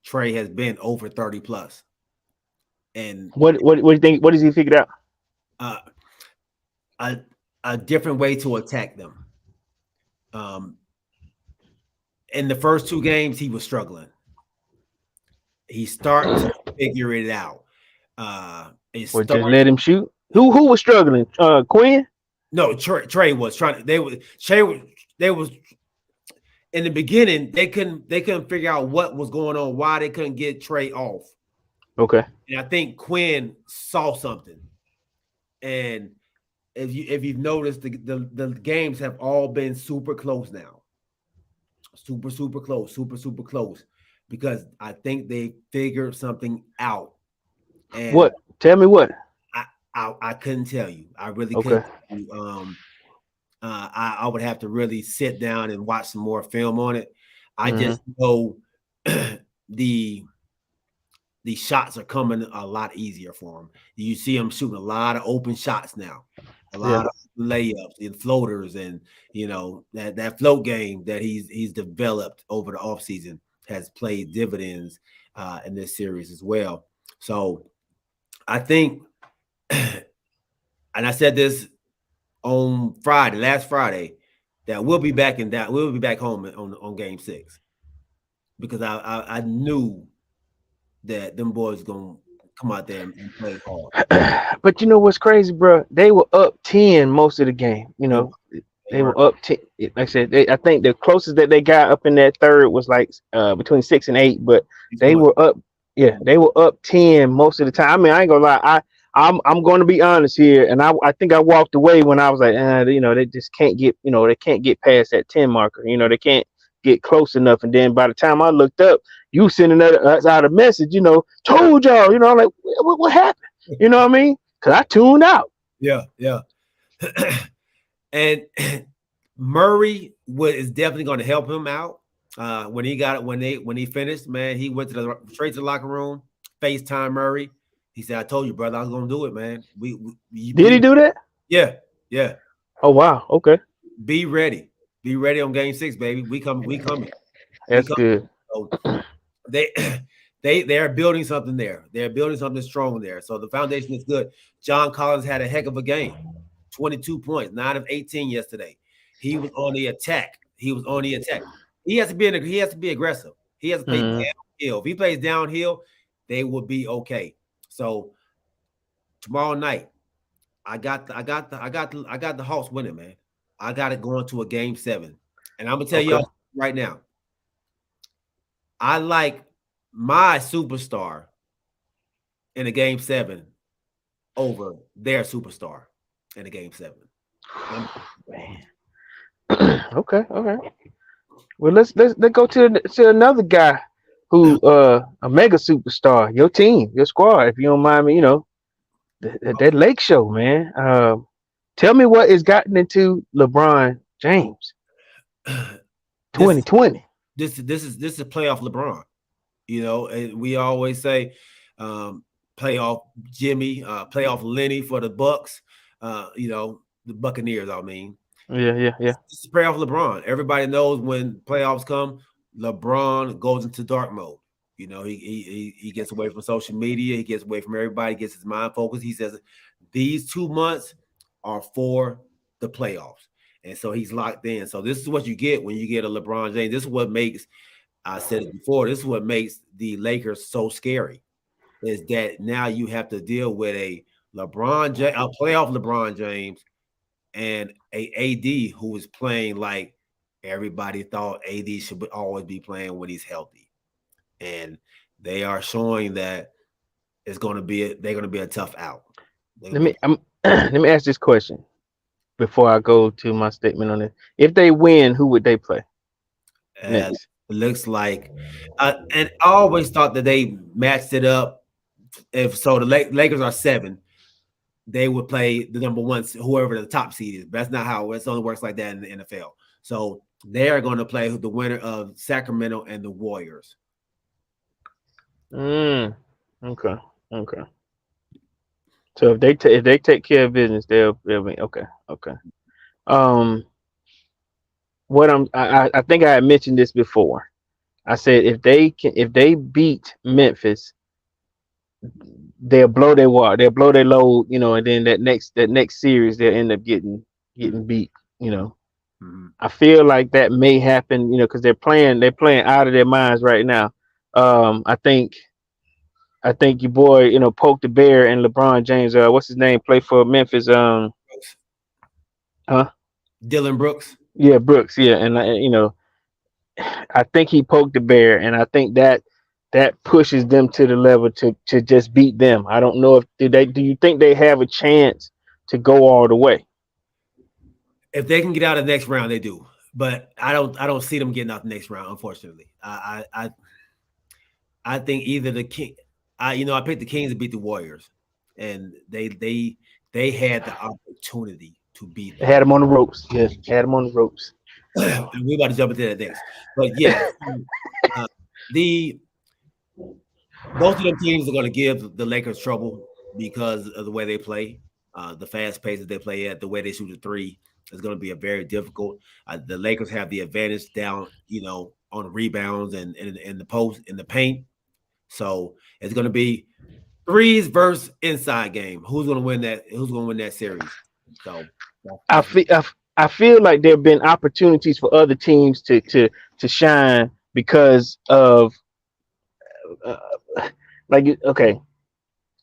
Trae has been over 30 plus. And what do you think? What has he figured out? A different way to attack them. In the first 2 games, he was struggling. He's starting to figure it out. Just let him shoot. Who was struggling? Quinn? No, Trae was trying. They was in the beginning. They couldn't figure out what was going on. Why they couldn't get Trae off. Okay. And I think Quinn saw something. And if you've noticed, the games have all been super close now. Super close. Because I think they figured something out. And what? Tell me what. I couldn't tell you. I really couldn't. I would have to really sit down and watch some more film on it. I just know the shots are coming a lot easier for him. You see him shooting a lot of open shots now, a lot of layups and floaters, and that float game that he's developed over the offseason has played dividends in this series as well. So I think, and I said this on last Friday, that we'll be back home on game 6, because I knew that them boys gonna come out there and play hard. But you know what's crazy, bro? They were up 10 most of the game. You They, know, they they were. were up 10. Like I said, I think the closest that they got up in that third was like between 6 and 8. But He's they going. were up. Yeah, they were up 10 most of the time. I mean, I ain't gonna lie. I'm going to be honest here, and I think I walked away when I was like, you know, they just can't get, you know, they can't get past that 10 marker. You know, they can't get close enough. And then by the time I looked up, you sending us out a message, you know, told y'all, you know, I'm like, what happened? You know what I mean? Because I tuned out. Yeah, yeah. And Murray is definitely going to help him out. When he got it, when he finished, man, he went to the straight to the locker room, FaceTime Murray. He said, "I told you, brother, I was going to do it, man. Did he do that? Yeah, yeah. Oh wow. Okay, Be ready, be ready on game 6, baby. We coming, we coming, we that's coming." good. So they they are building something there. They're building something strong there. So the foundation is good. John Collins had a heck of a game. 22 points, 9 of 18 yesterday. He was on the attack. He was on the attack. He has to be aggressive. He has to play Mm. downhill. If he plays downhill, they will be okay. So tomorrow night, I got the Hawks winning, man. I got it going to a game 7. And I'm gonna tell Okay. y'all right now, I like my superstar in a game 7 over their superstar in a game 7. Man. Okay. All right. Well, let's go to another guy who a mega superstar. Your team, your squad, if you don't mind me. You know that Lake Show, man. Tell me what has gotten into LeBron James this 2020. this is playoff LeBron. You know, and we always say playoff Jimmy, playoff Lenny for the Bucks. You know, the Buccaneers. I mean, Yeah. this is playoff LeBron. Everybody knows when playoffs come, LeBron goes into dark mode. You know, he gets away from social media. He gets away from everybody. Gets his mind focused. He says these 2 months are for the playoffs, and so he's locked in. So this is what you get when you get a LeBron James. This is what makes, I said it before, this is what makes the Lakers so scary, is that now you have to deal with a playoff LeBron James and a AD who is playing like everybody thought AD should always be playing when he's healthy. And they are showing that they're going to be a tough out. Let me ask this question before I go to my statement on it. If they win, who would they play next? It looks like, and I always thought that they matched it up. If so, the Lakers are 7. They would play the number 1, whoever the top seed is. But that's not how it only works like that in the NFL. So they are going to play the winner of Sacramento and the Warriors. Okay. So if they take care of business, they'll be okay. Um, I think I had mentioned this before. I said if they beat Memphis, they'll blow their water, they'll blow their load, you know, and then that next series they'll end up getting beat, you know. Mm-hmm. I feel like that may happen, you know, because they're playing out of their minds right now. I think your boy, you know, Poke the Bear and LeBron James, what's his name, play for Memphis, Dylan Brooks. Yeah, Brooks, yeah, and you know, I think he poked the bear, and I think that pushes them to the level to just beat them. I don't know if do you think they have a chance to go all the way? If they can get out of the next round, they do. But I don't see them getting out the next round, unfortunately. I think either the King, I picked the Kings to beat the Warriors, and they had the opportunity to beat them. Had them on the ropes. Yeah, had them on the ropes. And we're about to jump into that next. But yeah, both of them teams are going to give the Lakers trouble because of the way they play, the fast pace that they play at, the way they shoot the three is going to be a very difficult. The Lakers have the advantage down, on rebounds and in the post, in the paint. So it's going to be threes versus inside game. Who's going to win that? Who's going to win that series? So I feel like there have been opportunities for other teams to shine because of Okay,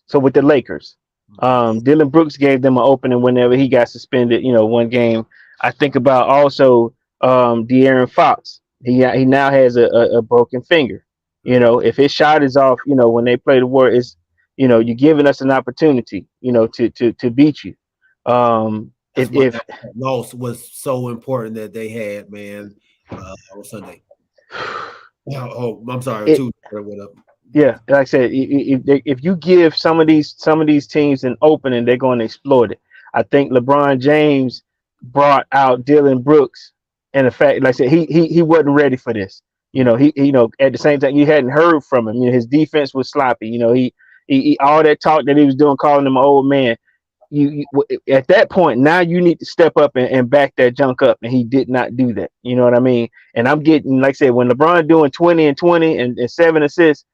so with the Lakers, Dylan Brooks gave them an opening whenever he got suspended. One game. I think about also De'Aaron Fox. He now has a broken finger. If his shot is off, when they play the Warriors, you're giving us an opportunity, to beat you. That's why If that loss was so important that they had, man, on Sunday. Oh, I'm sorry, it, too. What up? yeah, like I said, if you give some of these teams an opening, they're going to exploit it. I think LeBron James brought out Dylan Brooks, and the fact, like I said, he wasn't ready for this. At the same time, you hadn't heard from him. His defense was sloppy. He all that talk that he was doing, calling him an old man. At that point, now you need to step up and back that junk up, and he did not do that. You know what I mean? And I'm getting, like I said, when LeBron doing 20 and 20 and 7 assists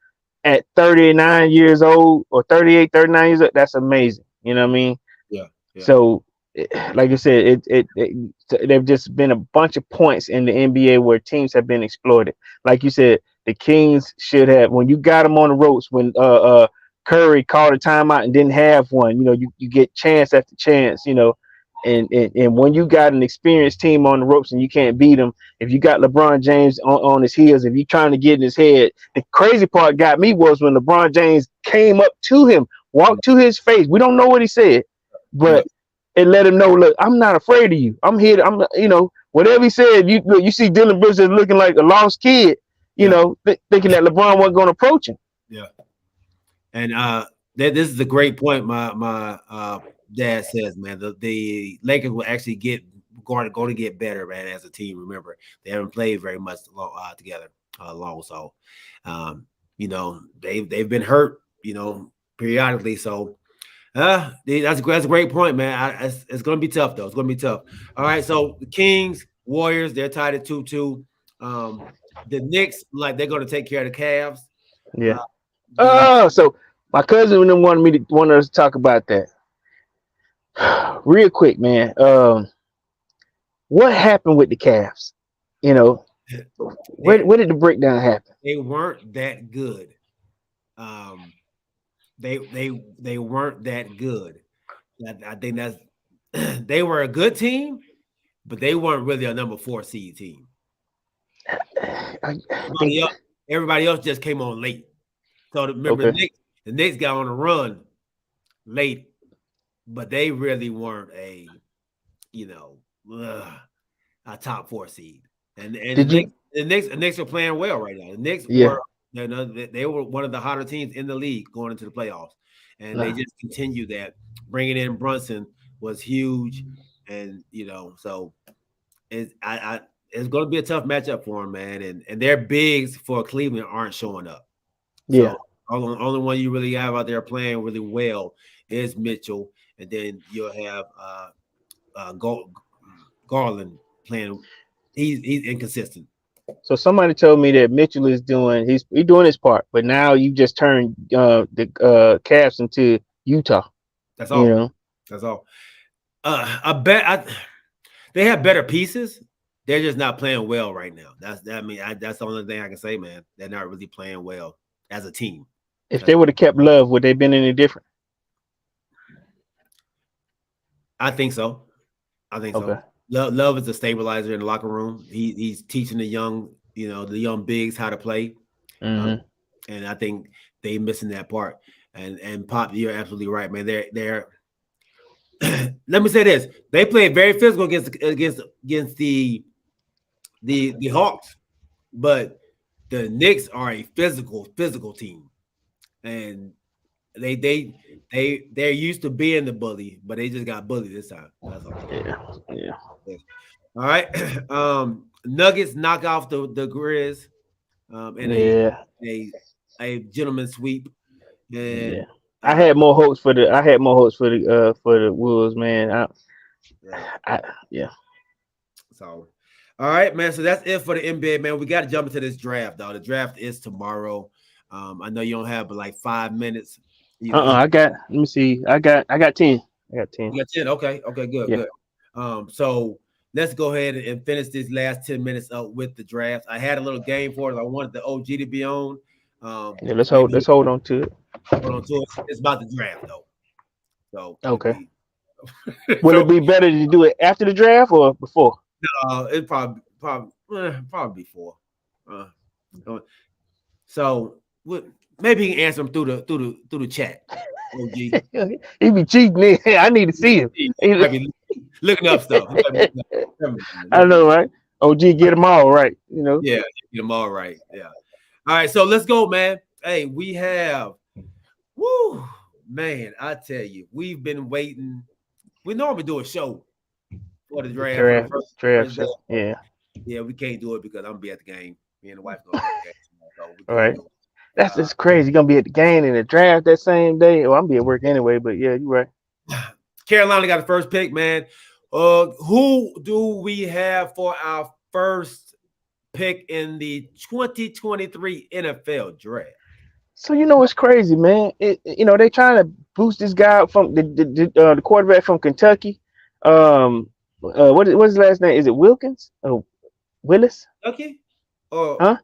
at 39 years old or 38, 39 years old, that's amazing. You know what I mean? Yeah, yeah. So, like I said, there've just been a bunch of points in the NBA where teams have been exploited. Like you said, the Kings should have, when you got them on the ropes, when Curry called a timeout and didn't have one, you get chance after chance, and when you got an experienced team on the ropes and you can't beat them, if you got LeBron James on his heels, if you're trying to get in his head, the crazy part got me was when LeBron James came up to him, walked to his face. We don't know what he said, Yeah. but it let him know, look, I'm not afraid of you. I'm here. Whatever he said, you see Dylan Brooks is looking like a lost kid, Yeah. thinking that LeBron wasn't going to approach him. Yeah. And this is a great point. My dad says, man, the Lakers will actually going to get better, man, as a team. Remember, they haven't played very much together long, so they've been hurt, periodically. So that's a great point, man. It's going to be tough though. It's going to be tough. All right, so the Kings, Warriors, they're tied at 2-2. The Knicks, like, they're going to take care of the Cavs. Yeah. The So my cousin wanted us to talk about that real quick, man. What happened with the Cavs? Where did the breakdown happen? They weren't that good. They weren't that good. I think that's they were a good team, but they weren't really a number 4 seed team. I think, Everybody else just came on late. So remember, okay. the Knicks got on a run late, but they really weren't a top 4 seed. And Did you? the Knicks are playing well right now. The Knicks Yeah. were they were one of the hotter teams in the league going into the playoffs, and they just continue that. Bringing in Brunson was huge, and so it's going to be a tough matchup for them, man. And their bigs for Cleveland aren't showing up. Yeah. So only one you really have out there playing really well is Mitchell, and then you'll have Garland playing. He's inconsistent. So somebody told me that Mitchell is he's doing his part, but now you just turned the Cavs into Utah. That's all. That's all. They have better pieces. They're just not playing well right now. That's the only thing I can say, man. They're not really playing well as a team. If they would have kept Love, would they have been any different? I think so. Okay. So. Love is a stabilizer in the locker room. He's teaching the young bigs how to play. Mm-hmm. And I think they missing that part. And Pop, you're absolutely right, man. They're let me say this. They played very physical against the Hawks, but the Knicks are a physical team. And they're used to being the bully, but they just got bullied this time. That's all. Yeah. All right. Nuggets knock off the Grizz in a gentleman's sweep. And I had more hopes for the Wolves, man. So, all right, man. So that's it for the NBA, man. We got to jump into this draft, though. The draft is tomorrow. I know you don't have but like 5 minutes. Let me see. I got 10. I got 10. You got 10. Okay, good. So let's go ahead and finish these last 10 minutes up with the draft. I had a little game for it. I wanted the OG to be on. Yeah, let's hold. Maybe Let's hold on to it. hold on to it. It's about the draft though, so Okay. Will so it be better to do it after the draft or before? it probably before. Uh, so maybe you can answer them through the chat. OG. He be cheating. I need to see him. He might be looking up stuff. He might be I know, right? OG, get them all right. You know. yeah, get them all right. Yeah. All right, so let's go, man. Hey, we have, woo, man. I tell you, we've been waiting. We normally do a show for the draft for the Draft first day. show. Yeah. Yeah, we can't do it because I'm gonna be at the game. Me and the wife gonna be at the game. So we All can't right. do it. That's just crazy. You're gonna be at the game and the draft that same day. Well, I'm be at work anyway, but yeah, you're right. Carolina got the first pick, man. Who do we have for our first pick in the 2023 NFL draft? So you know it's crazy, man. They trying to boost this guy up from the quarterback from Kentucky. What's his last name? Is it Wilkins? Oh, Willis? Kentucky or Huh? The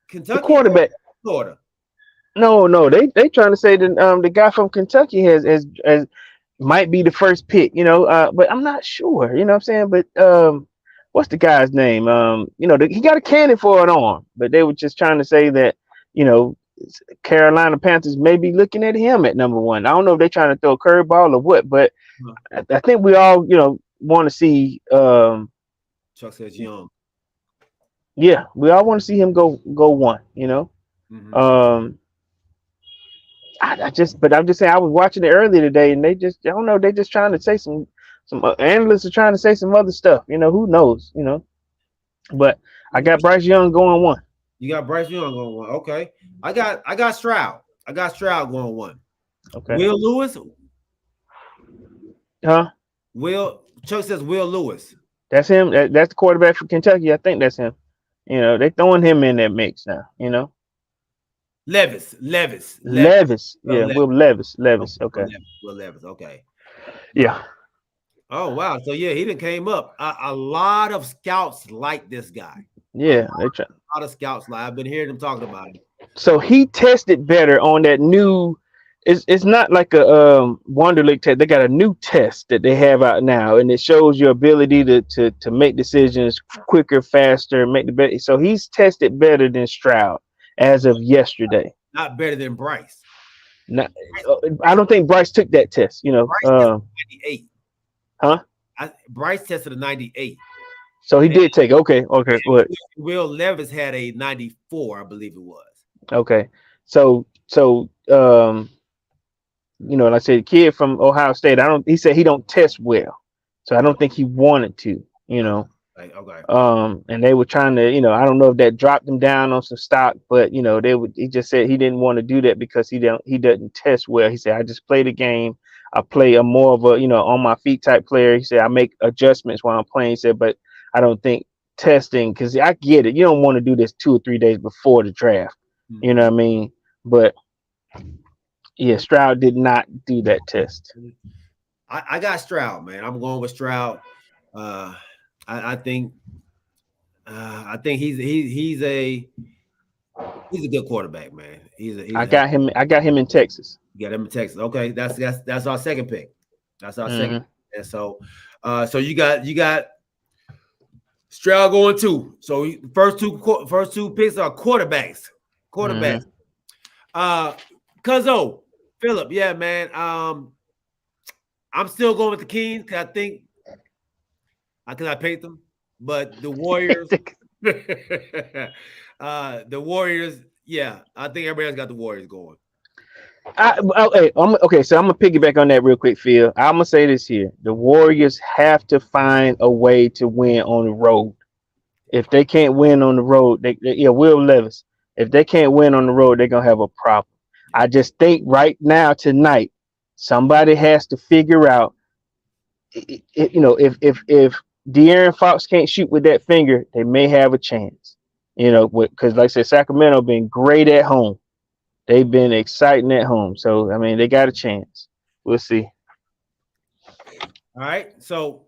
Kentucky or quarterback. Florida? No. They trying to say that the guy from Kentucky has might be the first pick. But I'm not sure. You know what I'm saying? But what's the guy's name? He got a cannon for an arm, but they were just trying to say that you know Carolina Panthers may be looking at him at number one. I don't know if they're trying to throw a curveball or what, but I think we all, want to see. Chuck says young. Yeah, we all want to see him go one. Mhm. But I'm just saying, I was watching it earlier today, and I don't know, they just trying to say some analysts are trying to say some other stuff. Who knows? But I got Bryce Young going one. You got Bryce Young going one. Okay. I got Stroud. I got Stroud going one. Okay. Will Lewis. Huh? Chuck says Will Lewis. That's him. That's the quarterback from Kentucky. I think that's him. They throwing him in that mix now. Levis. Yeah, Will Levis. Okay. Will Levis. Okay. Yeah. Oh wow. So yeah, he done came up. A lot of scouts like this guy. Yeah, they try. A lot of scouts like. I've been hearing them talking about him. So he tested better on that new. It's not like a Wonderlic test. They got a new test that they have out now, and it shows your ability to make decisions quicker, faster, make the better. So he's tested better than Stroud as of yesterday. Not better than Bryce. Not, I don't think Bryce took that test. Bryce 98. Huh? Bryce tested a 98. So he did take. Okay. What? Will Levis had a 94, I believe it was. Okay. So like I said, the kid from Ohio State, he said he don't test well. So I don't think he wanted to, Okay. And they were trying to, I don't know if that dropped him down on some stock, but he just said he didn't want to do that because he doesn't test well. He said, I just play the game. I play a more of a, on my feet type player. He said, I make adjustments while I'm playing. He said, but I don't think testing, because I get it. You don't want to do this 2 or 3 days before the draft. Mm-hmm. You know what I mean? But yeah, Stroud did not do that test. I got Stroud, man. I'm going with Stroud. I think he's a good quarterback, man. I got him in Texas. You got him in Texas. Okay, that's our second pick. That's our second. And so you got Stroud going 2. So first two picks are quarterbacks. Cuzzo, Philip, yeah, man. I'm still going with the Kings because I picked them, but the Warriors, the Warriors, yeah, I think everybody's got the Warriors going. Okay, so I'm gonna piggyback on that real quick, Phil. I'm gonna say this here: the Warriors have to find a way to win on the road. If they can't win on the road, Will Levis. If they can't win on the road, they're gonna have a problem. I just think right now, tonight, somebody has to figure out. If De'Aaron Fox can't shoot with that finger, they may have a chance. Because like I said, Sacramento been great at home. They've been exciting at home. So, I mean, they got a chance. We'll see. All right. So,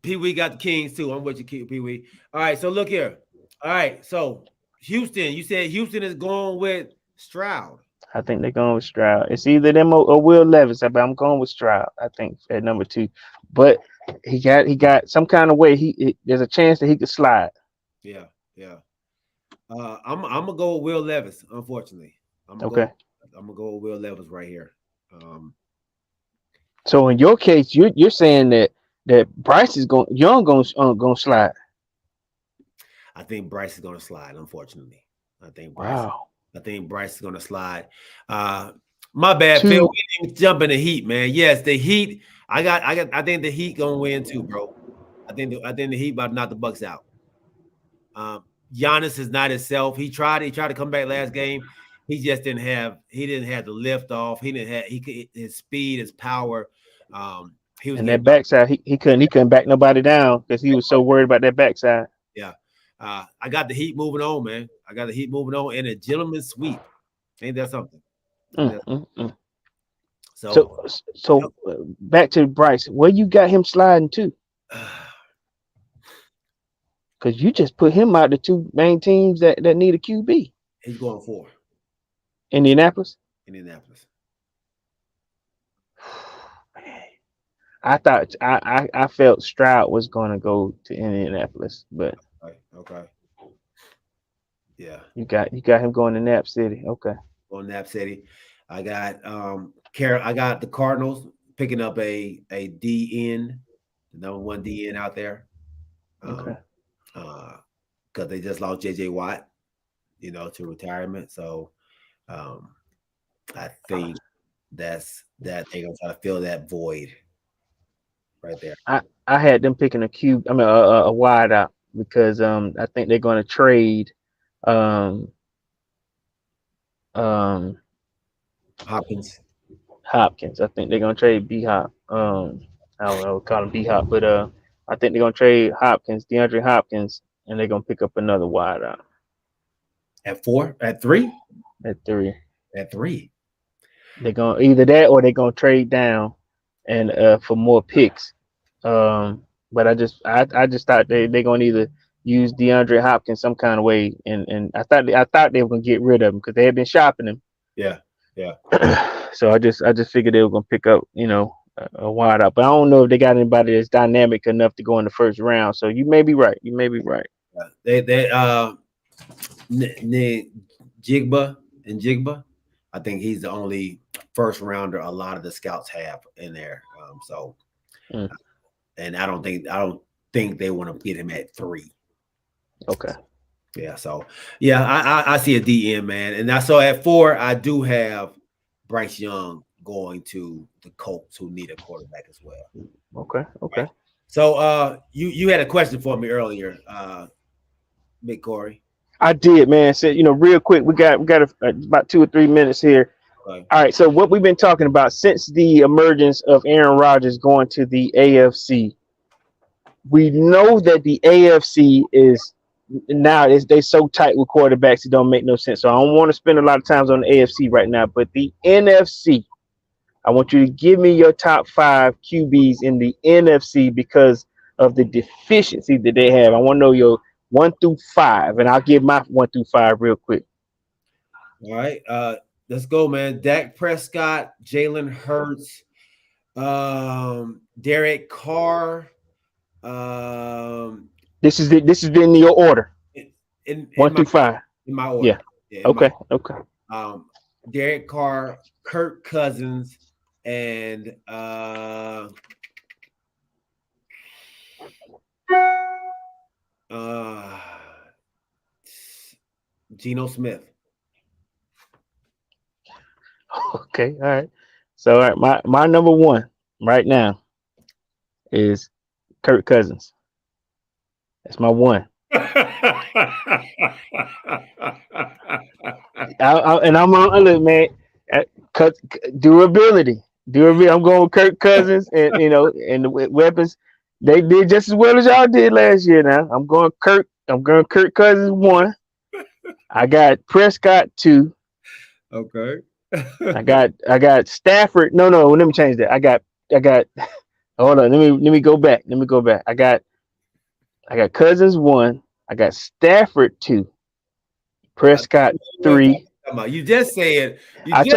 Pee Wee got the Kings too. I'm with you, Pee Wee. All right. So, look here. All right. So, Houston. You said Houston is going with Stroud. I think they're going with Stroud. It's either them or Will Levis. But I'm going with Stroud. I think at number 2. But he got some kind of way. There's a chance that he could slide. Yeah, yeah. I'm gonna go with Will Levis. Unfortunately, Okay. I'm gonna go with Will Levis right here. So in your case, you're saying that Bryce is going going to slide. I think Bryce is gonna slide. Unfortunately, I think Wow. Bryce is gonna slide. My bad, Phil. We didn't jump in the Heat, man. Yes, the Heat. I think the Heat gonna win too, bro. I think the Heat about to knock the Bucks out. Giannis is not himself. He tried to come back last game. He just didn't have the lift off. His speed, his power. He was and that backside, he couldn't back nobody down because he was so worried about that backside. Yeah. I got the Heat moving on, man. I got the Heat moving on in a gentleman's sweep. Ain't that something? So back to Bryce. Where you got him sliding to? Because you just put him out the 2 main teams that need a QB. He's going 4. Indianapolis. I thought I felt Stroud was going to go to Indianapolis, but okay. Yeah. You got him going to Nap City. Okay. On Nap City. I got I got the Cardinals picking up a DN, the number 1 DN out there. Okay. Because they just lost JJ Watt, to retirement. So I think that they're gonna try to fill that void right there. I had them picking a wide out because I think they're going to trade Hopkins. I think they're going to trade B Hop. I don't know, call him B Hop, but I think they're going to trade Hopkins, DeAndre Hopkins, and they're going to pick up another wide out. At 4? At 3? At 3. At 3. They're going either that or they're going to trade down and for more picks. But I just thought they're going to either use DeAndre Hopkins some kind of way, and I thought they were going to get rid of him because they had been shopping him. Yeah. So I just figured they were going to pick up, a wide out, but I don't know if they got anybody that's dynamic enough to go in the first round. So you may be right. Yeah. Jigba. I think he's the only first rounder a lot of the scouts have in there. And I don't think they want to get him at 3. Okay. Yeah. So I see a DN, man, and I saw at 4 I do have Bryce Young going to the Colts, who need a quarterback as well. Okay. Right. So you had a question for me earlier, Big Corey. I did, man. Said, real quick, we got about 2 or 3 minutes here. Okay. All right. So what we've been talking about since the emergence of Aaron Rodgers going to the AFC, we know that the AFC is now they're so tight with quarterbacks it don't make no sense. So I don't want to spend a lot of time on the AFC right now, but the NFC, I want you to give me your top 5 QBs in the NFC because of the deficiency that they have. I want to know your 1 through 5, and I'll give my 1 through 5 real quick. All right, let's go, man. Dak Prescott, Jalen Hurts, Derek Carr. This has been your order. In 1 through 5. In my order. Yeah. Okay. Derek Carr, Kirk Cousins, and Geno Smith. Okay, all right. So all right, my number 1 right now is Kirk Cousins. That's my 1. And I'm on look, man. Durability. I'm going with Kirk Cousins, and and the weapons. They did just as well as y'all did last year. Now I'm going Kirk Cousins 1. I got Prescott 2. Okay. I got Stafford. No, let me change that. I got. Hold on. Let me go back. I got Cousins 1. I got Stafford 2. Prescott What I'm 3. talking about. You just said you I just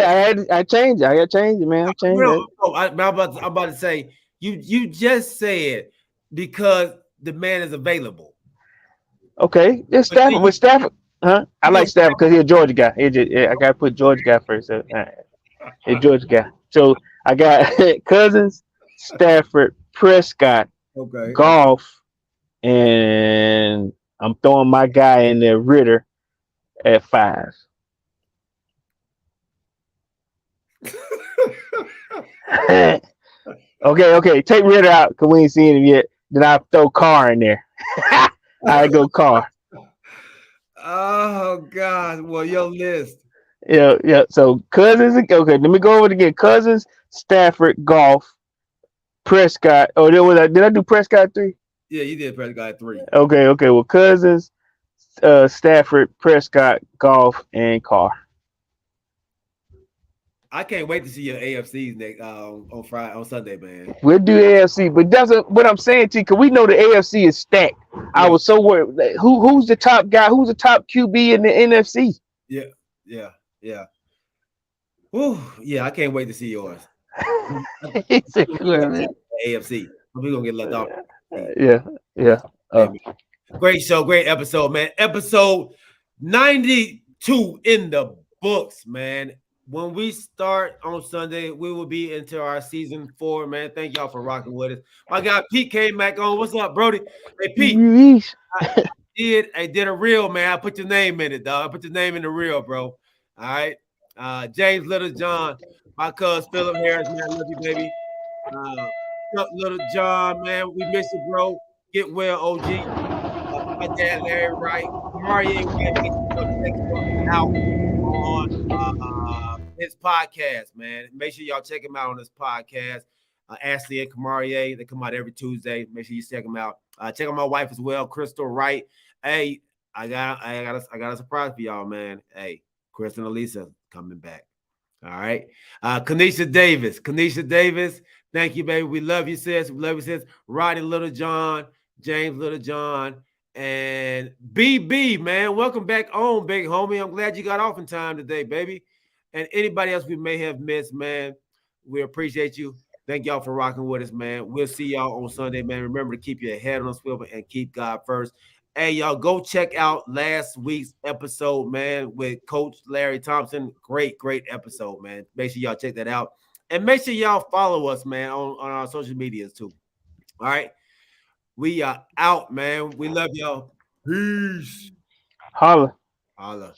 changed it. I got to change it, man. I changed it. I'm about to say you just said because the man is available. Okay, it's But then Stafford. With Stafford, huh? I you like gonna Stafford because he's a Georgia guy. I got to put Georgia guy first. So, he's a Georgia guy. So I got Cousins, Stafford, Prescott, okay. Golf, and I'm throwing my guy in there, Ritter, at 5. Okay. Take Ritter out because we ain't seen him yet. Then I throw Carr in there. I go Carr. Oh God. Well, your list. Yeah. So Cousins. Okay, let me go over it again. Cousins, Stafford, Golf, Prescott. Oh, did I do Prescott 3? Yeah, you did press guy 3. Okay. Well, Cousins, Stafford, Prescott, Golf, and Carr. I can't wait to see your AFCs next on Sunday, man. We'll do AFC, but that's what I'm saying to you, because we know the AFC is stacked. I Yeah. was so worried. Who's the top guy? Who's the top QB in the NFC? Yeah. Whew, yeah, I can't wait to see yours. It's a good, man. AFC. We're gonna get left off. Yeah. Great show, great episode, man. Episode 92 in the books, man. When we start on Sunday, we will be into our season 4, man. Thank y'all for rocking with us. My guy Pete came back on. What's up, Brody? Hey, Pete. Yeesh. I did a reel, man. I put your name in it, dog. I put your name in the reel, bro. All right. James Little John, my cousin Philip Harris, man. I love you, baby. Little John, man. We miss you, bro. Get well, OG. My dad, Larry Wright. Mario, man. Make sure you check him out on his podcast, man. Make sure y'all check him out on his podcast. Ashley and Kamarie, they come out every Tuesday. Make sure you check them out. Check out my wife as well, Crystal Wright. Hey, I got a surprise for y'all, man. Hey, Chris and Elisa coming back. All right. Kanisha Davis. Thank you, baby. We love you, sis. Roddy Little John, James Little John, and BB, man. Welcome back on, big homie. I'm glad you got off in time today, baby. And anybody else we may have missed, man, we appreciate you. Thank y'all for rocking with us, man. We'll see y'all on Sunday, man. Remember to keep your head on a swivel and keep God first. Hey, y'all, go check out last week's episode, man, with Coach Larry Thompson. Great episode, man. Make sure y'all check that out. And make sure y'all follow us, man, on our social medias, too. All right? We are out, man. We love y'all. Peace. Holla. Holla.